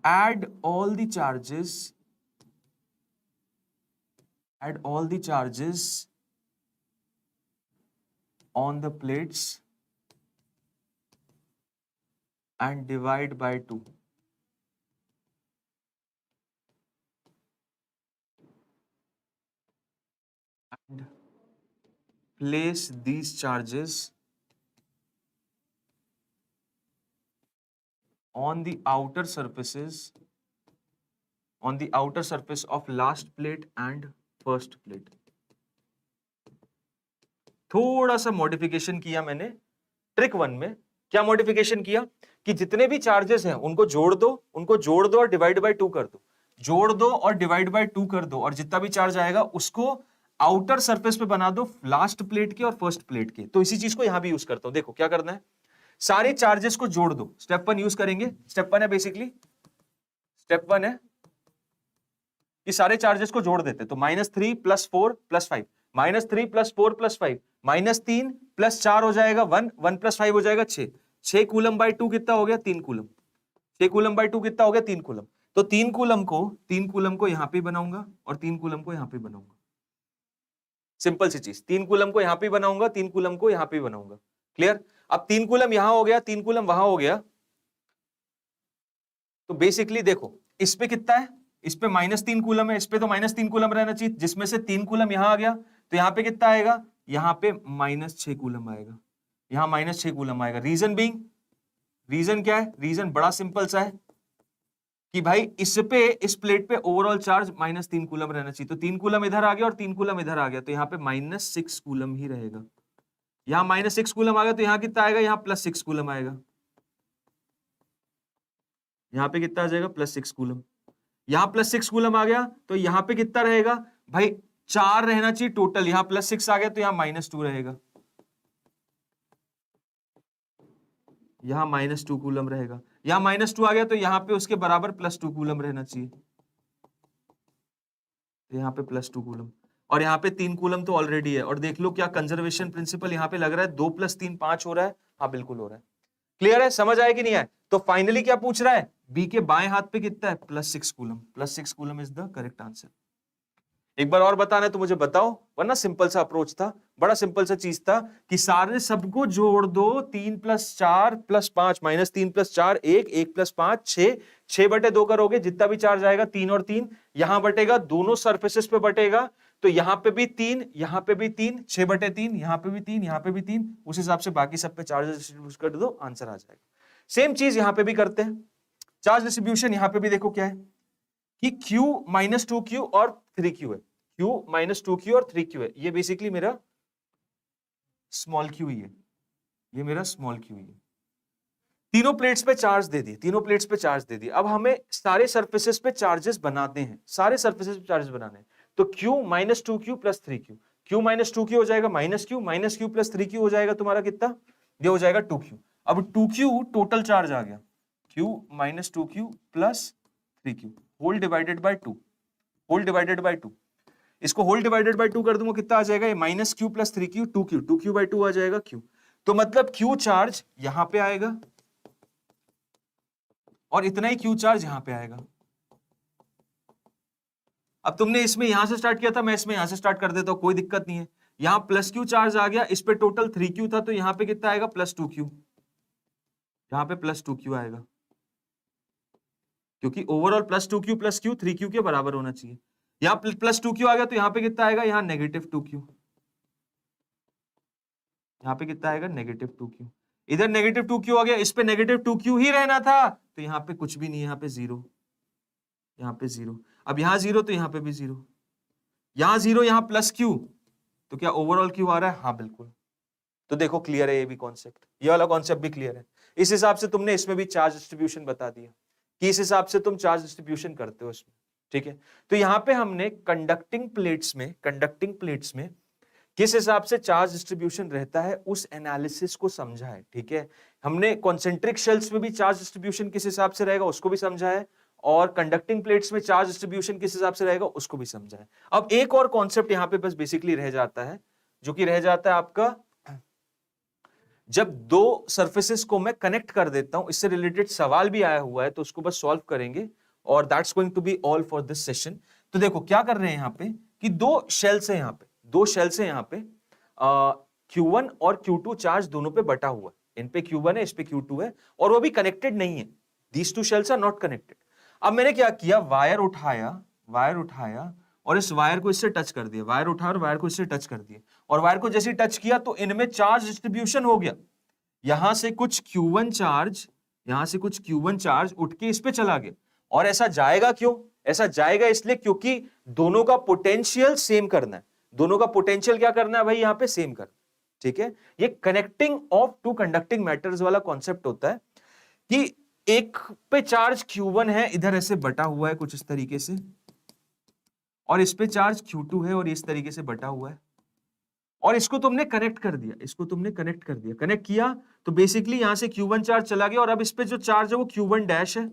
add all the charges, add all the charges on the plates and divide by 2. And place these charges on the outer surfaces, on the outer surface of last plate and first plate. थोड़ा सा modification किया मैंने trick 1 में। क्या modification किया कि जितने भी चार्जेस हैं उनको जोड़ दो और डिवाइड बाय 2 कर दो, जोड़ दो और डिवाइड बाय 2 कर दो, और जितना भी चार्ज आएगा उसको आउटर सरफेस पे बना दो, लास्ट प्लेट के और फर्स्ट प्लेट के। तो इसी चीज को यहां भी यूज करता हूं। देखो क्या करना है, सारे चार्जेस को जोड़ दो। स्टेप 1 यूज करेंगे। स्टेप 1 है बेसिकली, स्टेप 1 है कि सारे चार्जेस को जोड़ देते। तो -3 + 4 + 5, -3 + 4 + 5, -3 + 4 हो जाएगा 1, 1 + 5 हो जाएगा 6, 6 कूलम बाय 2 कितना हो गया 3 कूलम, 6 कूलम बाय 2 कितना हो गया 3 कूलम। तो 3 कूलम को यहां पे बनाऊंगा और 3 कूलम को यहां पे बनाऊंगा। सिंपल सी चीज, 3 कूलम को यहां पे बनाऊंगा, 3 कूलम को यहां पे बनाऊंगा। क्लियर। अब 3 कूलम यहां हो गया, 3 कूलम वहां हो गया। तो बेसिकली देखो इस पे कितना है, इस पे -3 कूलम है, इस पे तो -3 कूलम रहना चाहिए, जिसमें से 3 कूलम यहां आ गया। तो यहां पे कितना आएगा, यहां पे -6 कूलम आएगा, यहां -6 कूलम आएगा। रीजन क्या है, रीजन बड़ा सिंपल सा है कि भाई इस प्लेट पे ओवरऑल चार्ज -3 कूलम रहना चाहिए। तो 3 कूलम इधर आ गया और 3 कूलम इधर आ गया, तो यहाँ पे -6 कूलम ही रहेगा। यहाँ -6 कूलम आ गया तो यहाँ कितना आएगा, यहाँ +6 कूलम आएगा। यहाँ पे कितना आ जाएगा, +6 कूलम। यहाँ +6 कूलम आ गया तो यहाँ पे कितना रहेगा भाई, 4 रहना चाहिए टोटल। यहाँ +6 आ गया तो यहाँ -2 रहेगा, यहाँ -2 कूलम रहेगा। यहाँ -2 आ गया तो यहाँ पे उसके बराबर +2 कूलम रहना चाहिए, तो यहाँ पे +2 कूलम। और यहाँ पे 3 कूलम तो ऑलरेडी है। और देख लो क्या कंजर्वेशन प्रिंसिपल यहाँ पे लग रहा है, 2 + 3 5 हो रहा है। हाँ बिल्कुल हो रहा है। क्लियर है, समझ आया कि नहीं है। तो फाइनली क्या पूछ रहा है, बी के बाएं हाथ पे कितना है, +6 coulomb. +6 coulomb is the correct answer. एक बार और बताना है तो मुझे बताओ, वरना सिंपल सा अप्रोच था, बड़ा सिंपल सा चीज था कि सारे सबको जोड़ दो। 3 + 4 + 5, -3 + 4 1, 1 + 5 6, 6/2 करोगे, जितना भी चार्ज आएगा 3 और 3 यहां बटेगा, दोनों सरफेसेस पे बटेगा। तो यहां पे भी 3, यहां पे भी 3, 6/3, यहां पे भी 3, यहां पे भी 3। उस हिसाब से बाकी सब पे चार्जेस डिस्ट्रीब्यूट कर दो, आंसर आ जाएगा। सेम चीज यहां पे भी करते हैं। चार्ज डिस्ट्रीब्यूशन यहां पे भी देखो क्या है कि Q -2Q और 3Q है। Q -2Q और 3Q है। ये बेसिकली मेरा स्मॉल Q ही है, ये मेरा स्मॉल Q ही है। तीनों प्लेट्स पे चार्ज दे दिए, तीनों प्लेट्स पे चार्ज दे दिए। अब हमें सारे सरफेसेस पे चार्जेस बनाते हैं, सारे सरफेसेस पे चार्जेस बनाने हैं। तो Q -2Q + 3Q, Q -2Q हो जाएगा -Q + 3Q हो जाएगा तुम्हारा कितना, ये हो जाएगा 2Q। अब 2Q टोटल चार्ज आ गया, Q -2Q + 3Q whole divided by 2, whole divided by 2। इसको होल डिवाइडेड बाय 2 कर दूंगा, कितना आ जाएगा, ये -Q + 3Q 2Q, 2Q/2 आ जाएगा Q। तो मतलब Q चार्ज यहां पे आएगा और इतना ही Q चार्ज यहां पे आएगा। अब तुमने इसमें यहां से स्टार्ट किया था, मैं इसमें यहां से स्टार्ट कर देता हूं, कोई दिक्कत नहीं है। यहां +Q चार्ज आ गया, इस पे टोटल 3Q था, तो यहां पे कितना आएगा, +2Q, यहां पे +2Q आएगा, क्योंकि ओवरऑल +2Q + Q 3Q के बराबर होना चाहिए। यहां +2Q आ गया तो यहां पे कितना आएगा, यहां -2Q, यहां पे कितना आएगा, -2Q। इधर -2Q आ गया, इस पे -2Q ही रहना था, तो यहां पे कुछ भी नहीं, यहां पे 0, यहां पे 0। अब यहां 0 तो यहां पे भी 0, यहां 0, यहां +Q, तो क्या ओवरऑल Q आ रहा है, हाँ बिल्कुल। तो देखो क्लियर है, ये भी कॉन्सेप्ट, ये वाला कॉन्सेप्ट भी क्लियर है। इस हिसाब से तुमने इसमें भी चार्ज डिस्ट्रीब्यूशन बता दिया कि इस हिसाब से तुम चार्ज डिस्ट्रीब्यूशन करते हो इसमें, ठीक है। तो यहां पे हमने कंडक्टिंग प्लेट्स में किस हिसाब से चार्ज डिस्ट्रीब्यूशन रहता है उस एनालिसिस को समझा है, ठीक है। हमने कॉन्सेंट्रिक शेल्स में भी चार्ज डिस्ट्रीब्यूशन किस हिसाब से रहेगा उसको भी समझा है, और कंडक्टिंग प्लेट्स में चार्ज डिस्ट्रीब्यूशन किस हिसाब से रहेगा उसको भी समझा है। अब एक और कॉन्सेप्ट यहां पे बस बेसिकली रह जाता है, जो कि रह जाता है आपका, जब दो सरफेसेस को मैं कनेक्ट कर देता हूं, इससे रिलेटेड सवाल भी आया हुआ है, तो उसको बस सॉल्व करेंगे, और that's going to be all for this session. तो देखो क्या कर रहे हैं यहां पे कि दो शेल्स है, यहां पे दो शेल्स है, यहां पे Q1 और Q2 चार्ज दोनों पे बटा हुआ है। इन पे Q1 है, इस पे Q2 है, और वो भी कनेक्टेड नहीं है। These two shells are not connected. अब मैंने क्या किया, वायर उठाया और इस वायर को इससे टच कर दिया, वायर उठा और वायर को इससे टच कर दिया, और वायर को जैसे टच किया तो इनमें चार्ज डिस्ट्रीब्यूशन हो गया। यहां से कुछ Q1 चार्ज उठ के इस पे चला गया। और ऐसा जाएगा क्यों, ऐसा जाएगा इसलिए क्योंकि दोनों का पोटेंशियल सेम करना है, दोनों का पोटेंशियल क्या करना है भाई, यहां पे सेम करना। ठीक है, ये connecting of two conducting matters वाला कॉन्सेप्ट होता है कि एक पे चार्ज Q1 है, इधर ऐसे बटा हुआ है कुछ इस तरीके से, और इस पे चार्ज Q2 है और इस तरीके से बटा हुआ है, और इसको तुमने कनेक्ट कर दिया, इसको तुमने कनेक्ट कर दिया, कनेक्ट किया तो बेसिकली यहां से Q1 चार्ज चला गया और अब इस पे जो चार्ज है वो Q1 डैश है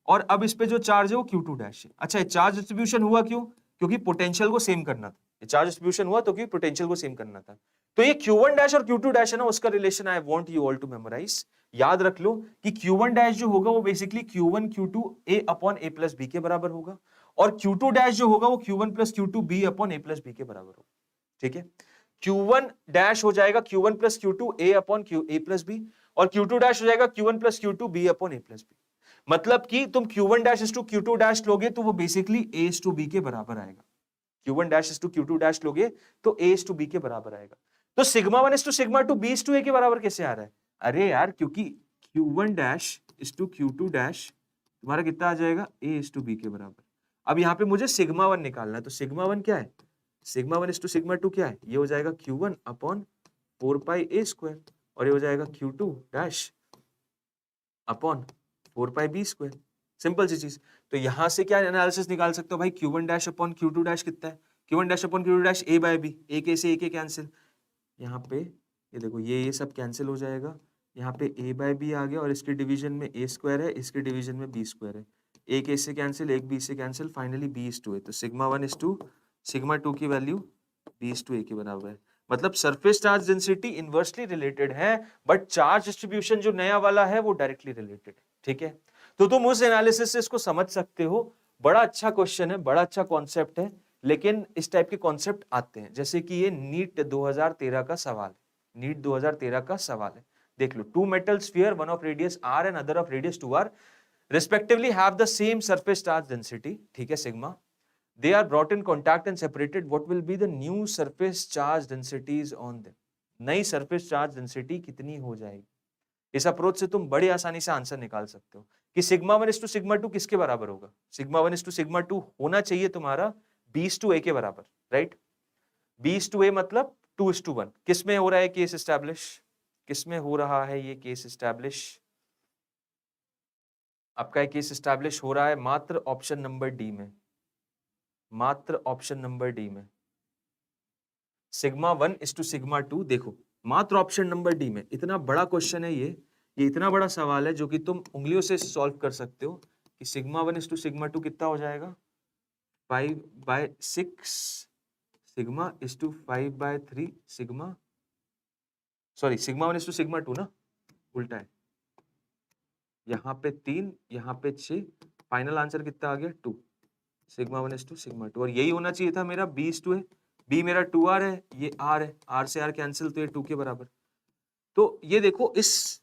और अब इस पे जो चार्ज है वो Q2 डैश है। अच्छा, ये चार्ज डिस्ट्रीब्यूशन हुआ क्यों? क्योंकि पोटेंशियल को सेम करना था। ये चार्ज डिस्ट्रीब्यूशन हुआ तो कि पोटेंशियल को सेम करना था। तो ये Q1 डैश और Q2 डैश है ना, उसका relation I want you all to memorise. याद रख लो कि Q1 डैश जो होगा वो basically Q1 Q2 A upon A plus B के बराबर होगा और Q2 डैश जो होगा वो Q1 plus Q2 B upon A plus B के बराबर होगा। ठीक है, Q1 डैश हो जाएगा Q1 plus Q2 A upon A plus B और Q2 डैश हो जाएगा Q1 plus Q2 B upon A plus B। मतलब कि तुम Q1 dash is to Q2 dash लोगे तो वो basically A is to B के बराबर आएगा। Q1 dash is to Q2 dash लोगे तो A इज टू B के बराबर आएगा। तो sigma 1 is to sigma 2 B is to A के बराबर कैसे आ रहा है? अरे यार, क्योंकि Q1 dash is to Q2 dash तुम्हारा कितना आ जाएगा? A इज टू B के बराबर। अब यहाँ पे मुझे सिग्मा 1 निकालना है, तो सिग्मा 1 क्या है? सिग्मा 1 इज टू सिग्मा 2 क्या है? ये हो जाएगा Q1 upon 4 pi A square और ये हो जाएगा Q2 डैश अपॉन 4 पाई B स्क्वायर। सिंपल सी चीज। तो यहां से क्या एनालिसिस निकाल सकते हो भाई? Q1 dash upon Q2 dash कितना है? Q1 dash upon Q2 dash A by B, एक से एक कैंसिल। यहाँ पे ये देखो, ये सब कैंसिल हो जाएगा। यहाँ पे A बाय B आ गया और इसके डिवीजन में A स्क्वायर है, इसके डिवीजन में B स्क्वायर है। एक A से कैंसिल, एक B से cancel, finally B is to A। तो सिग्मा 1 इज टू सिग्मा 2 की value B is to A के बराबर है। मतलब surface charge density inversely related है, बट चार्ज डिस्ट्रीब्यूशन जो नया वाला है वो डायरेक्टली रिलेटेड है। ठीक है, तो तुम उस एनालिसिस से इसको समझ सकते हो। बड़ा अच्छा क्वेश्चन है, बड़ा अच्छा कॉन्सेप्ट है, लेकिन इस टाइप के कॉन्सेप्ट आते हैं, जैसे कि ये नीट 2013 का सवाल है। नीट 2013 का सवाल है, देख लो। Two metal sphere, one of radius r and other of radius 2r respectively have the same surface charge density, ठीक है, sigma. They are brought in contact and separated. What will be the new surface charge densities on them? नई surface charge density कितनी हो जाएगी? इस approach से तुम बड़ी आसानी से आंसर निकाल सकते हो कि सिग्मा 1 इज टू सिग्मा 2 किसके बराबर होगा? सिग्मा 1 इज टू सिग्मा 2 होना चाहिए तुम्हारा B इज टू A के बराबर, right? B is to A मतलब 2 इज टू 1। किस में हो रहा है केस एस्टैब्लिश? किस में हो रहा है ये केस एस्टैब्लिश? आपका ये केस एस्टैब्लिश हो रहा है मात्र ऑप्शन नंबर डी में, मात्र ऑप्शन नंबर डी में। सिग्मा 1 इज टू सिग्मा 2, देखो मात्र ऑप्शन नंबर डी में। इतना बड़ा क्वेश्चन है ये इतना बड़ा सवाल है जो कि तुम उंगलियों से सॉल्व कर सकते हो कि सिग्मा 1 इज टू सिग्मा 2 कितना हो जाएगा? 5/6 sigma is to 5/3 sigma, sorry sigma 1 is to sigma 2 ना, उल्टा है। यहाँ पे 3, यहाँ पे 6, फाइनल आंसर कितना आ गया? 2। सिग्मा 1 इज टू सिग्मा 2, और यही होना चाहिए था मेरा B इज टू है। B मेरा 2r है, ये r है, r से r कैंसिल, तो ये 2 के बराबर। तो ये देखो, इस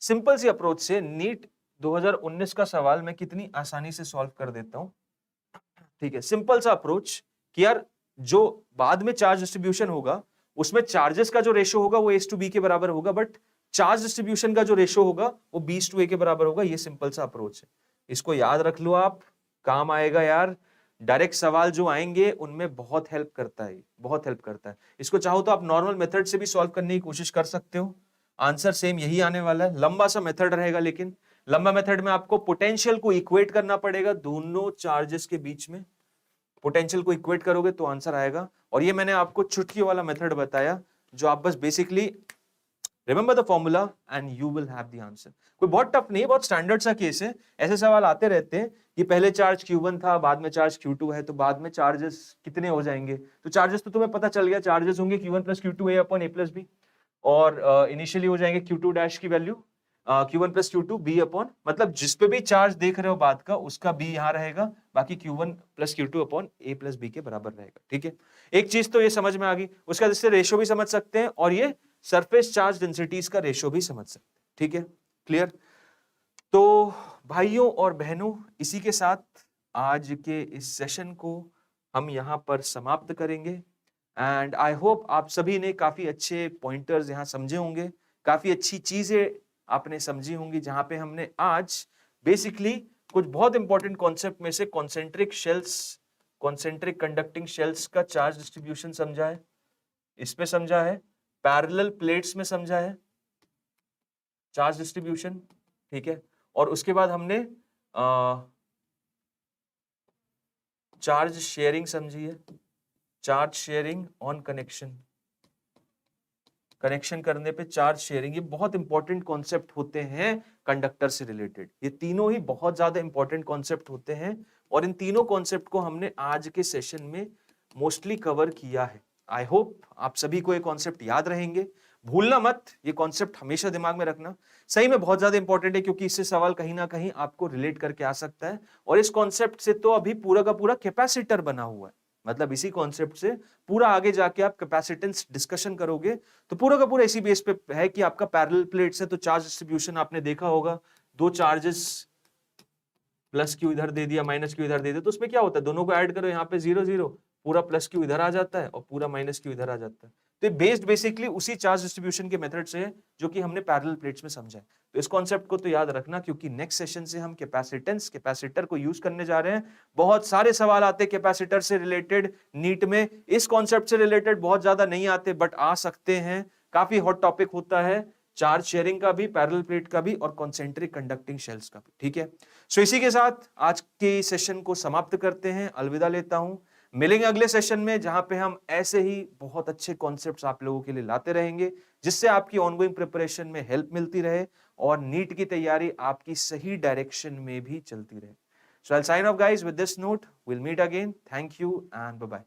सिंपल सी अप्रोच से नीट 2019 का सवाल मैं कितनी आसानी से सॉल्व कर देता हूं। ठीक है, सिंपल सा अप्रोच कि यार जो बाद में चार्ज डिस्ट्रीब्यूशन होगा उसमें चार्जेस का जो रेशो होगा वो A to B के बराबर होगा, बट चार्ज डिस्ट्रीब्यूशन का जो रेशो होगा वो B to A के बराबर होगा। ये सिंपल सा अप्रोच है, इसको याद रख लो, आप काम आएगा यार। डायरेक्ट सवाल जो आएंगे उनमें बहुत हेल्प करता है, बहुत हेल्प करता है। इसको चाहो तो आप नॉर्मल मेथड से भी सॉल्व करने की कोशिश कर सकते हो, आंसर सेम यही आने वाला है। लंबा सा मेथड रहेगा, लेकिन लंबा मेथड में आपको पोटेंशियल को इक्वेट करना पड़ेगा दोनों चार्जेस के बीच में। पोटेंशियल को इक्वेट करोगे तो आंसर आएगा। और ये मैंने आपको चुटकी वाला मेथड बताया, जो आप बस basically remember the formula and you will have the answer. कोई बहुत टफ नहीं, बहुत स्टैंडर्ड सा केस है। ऐसे सवाल आते रहते हैं कि पहले चार्ज Q1 था, बाद में चार्ज Q2 है, तो बाद में चार्जेस कितने हो जाएंगे? तो चार्जेस तो तुम्हें पता चल गया, चार्जेस होंगे Q1 plus Q2 A upon A plus B, और इनिशियली हो जाएंगे Q2 डैश की value Q1 plus Q2 B upon, मतलब जिस पे भी चार्ज देख रहे हो बाद का, उसका B यहाँ रहेगा, बाकी Q1 plus Q2 upon A plus B के बराबर रहेगा। ठीक है, एक चीज तो ये समझ में आ गई। उसका इससे रेशो भी समझ सकते हैं और ये सरफेस चार्ज डेंसिटीज का रेशो भी समझ सकते हैं। ठीक है, क्लियर? तो भाइयों और बहनों, इसी के साथ आज के इस सेशन को हम यहाँ पर समाप्त करेंगे। एंड आई होप आप सभी ने काफी अच्छे पॉइंटर्स यहाँ समझे होंगे, काफी अच्छी चीजें आपने समझी होंगी, जहां पे हमने आज बेसिकली कुछ बहुत इंपॉर्टेंट कॉन्सेप्ट में से concentric shells, concentric conducting shells का चार्ज डिस्ट्रीब्यूशन समझा है, इस पे समझा है, पैरेलल प्लेट्स में समझा है चार्ज डिस्ट्रीब्यूशन, ठीक है, और उसके बाद हमने चार्ज शेयरिंग समझी है, charge sharing on connection, connection करने पे चार्ज शेयरिंग, ये बहुत इंपॉर्टेंट कॉन्सेप्ट होते हैं कंडक्टर से रिलेटेड। ये तीनों ही बहुत ज्यादा इंपॉर्टेंट कॉन्सेप्ट होते हैं और इन तीनों कॉन्सेप्ट को हमने आज के सेशन में मोस्टली कवर किया है। आई होप आप सभी को ये कॉन्सेप्ट याद रहेंगे, भूलना मत, ये कॉन्सेप्ट हमेशा दिमाग में रखना, सही में बहुत ज्यादा इंपॉर्टेंट है क्योंकि इससे सवाल कहीं ना कहीं आपको रिलेट करके आ सकता है। और इस कॉन्सेप्ट से तो अभी पूरा का पूरा कैपेसिटर बना हुआ है, मतलब इसी कॉन्सेप्ट से पूरा आगे जाके आप कैपेसिटेंस डिस्कशन करोगे तो पूरा का पूरा इसी बेस पे है कि आपका पैरेलल प्लेट्स है तो चार्ज डिस्ट्रीब्यूशन आपने देखा होगा, दो चार्जेस प्लस क्यू इधर दे दिया माइनस क्यू इधर दे दिया तो उसमें क्या होता है, दोनों को ऐड करो, यहाँ पे 0 0, पूरा प्लस क्यू इधर आ जाता है और पूरा माइनस क्यू इधर आ जाता है। तो बेस्ड बेसिकली उसी चार्ज डिस्ट्रीब्यूशन के मेथड से है जो कि हमने पैरेलल प्लेट्स में समझा है। तो इस कॉन्सेप्ट को तो याद रखना क्योंकि नेक्स्ट सेशन से हम कैपेसिटेंस, कैपेसिटर को यूज करने जा रहे हैं। बहुत सारे सवाल आते हैं कैपेसिटर से रिलेटेड नीट में, इस कॉन्सेप्ट से रिलेटेड बहुत ज्यादा नहीं आते बट आ सकते हैं, काफी हॉट टॉपिक होता है चार्ज शेयरिंग का भी, पैरेलल प्लेट का भी और कॉन्सेंट्रिक कंडक्टिंग शेल्स का भी, ठीक है। सो इसी के साथ आज के सेशन को समाप्त करते हैं, अलविदा लेता हूं। मिलेंगे अगले सेशन में जहां पे हम ऐसे ही बहुत अच्छे कॉन्सेप्ट्स आप लोगों के लिए लाते रहेंगे जिससे आपकी ऑनगोइंग प्रिपरेशन में हेल्प मिलती रहे और नीट की तैयारी आपकी सही डायरेक्शन में भी चलती रहे। So I will sign off guys with this note, will meet again, thank you and bye bye.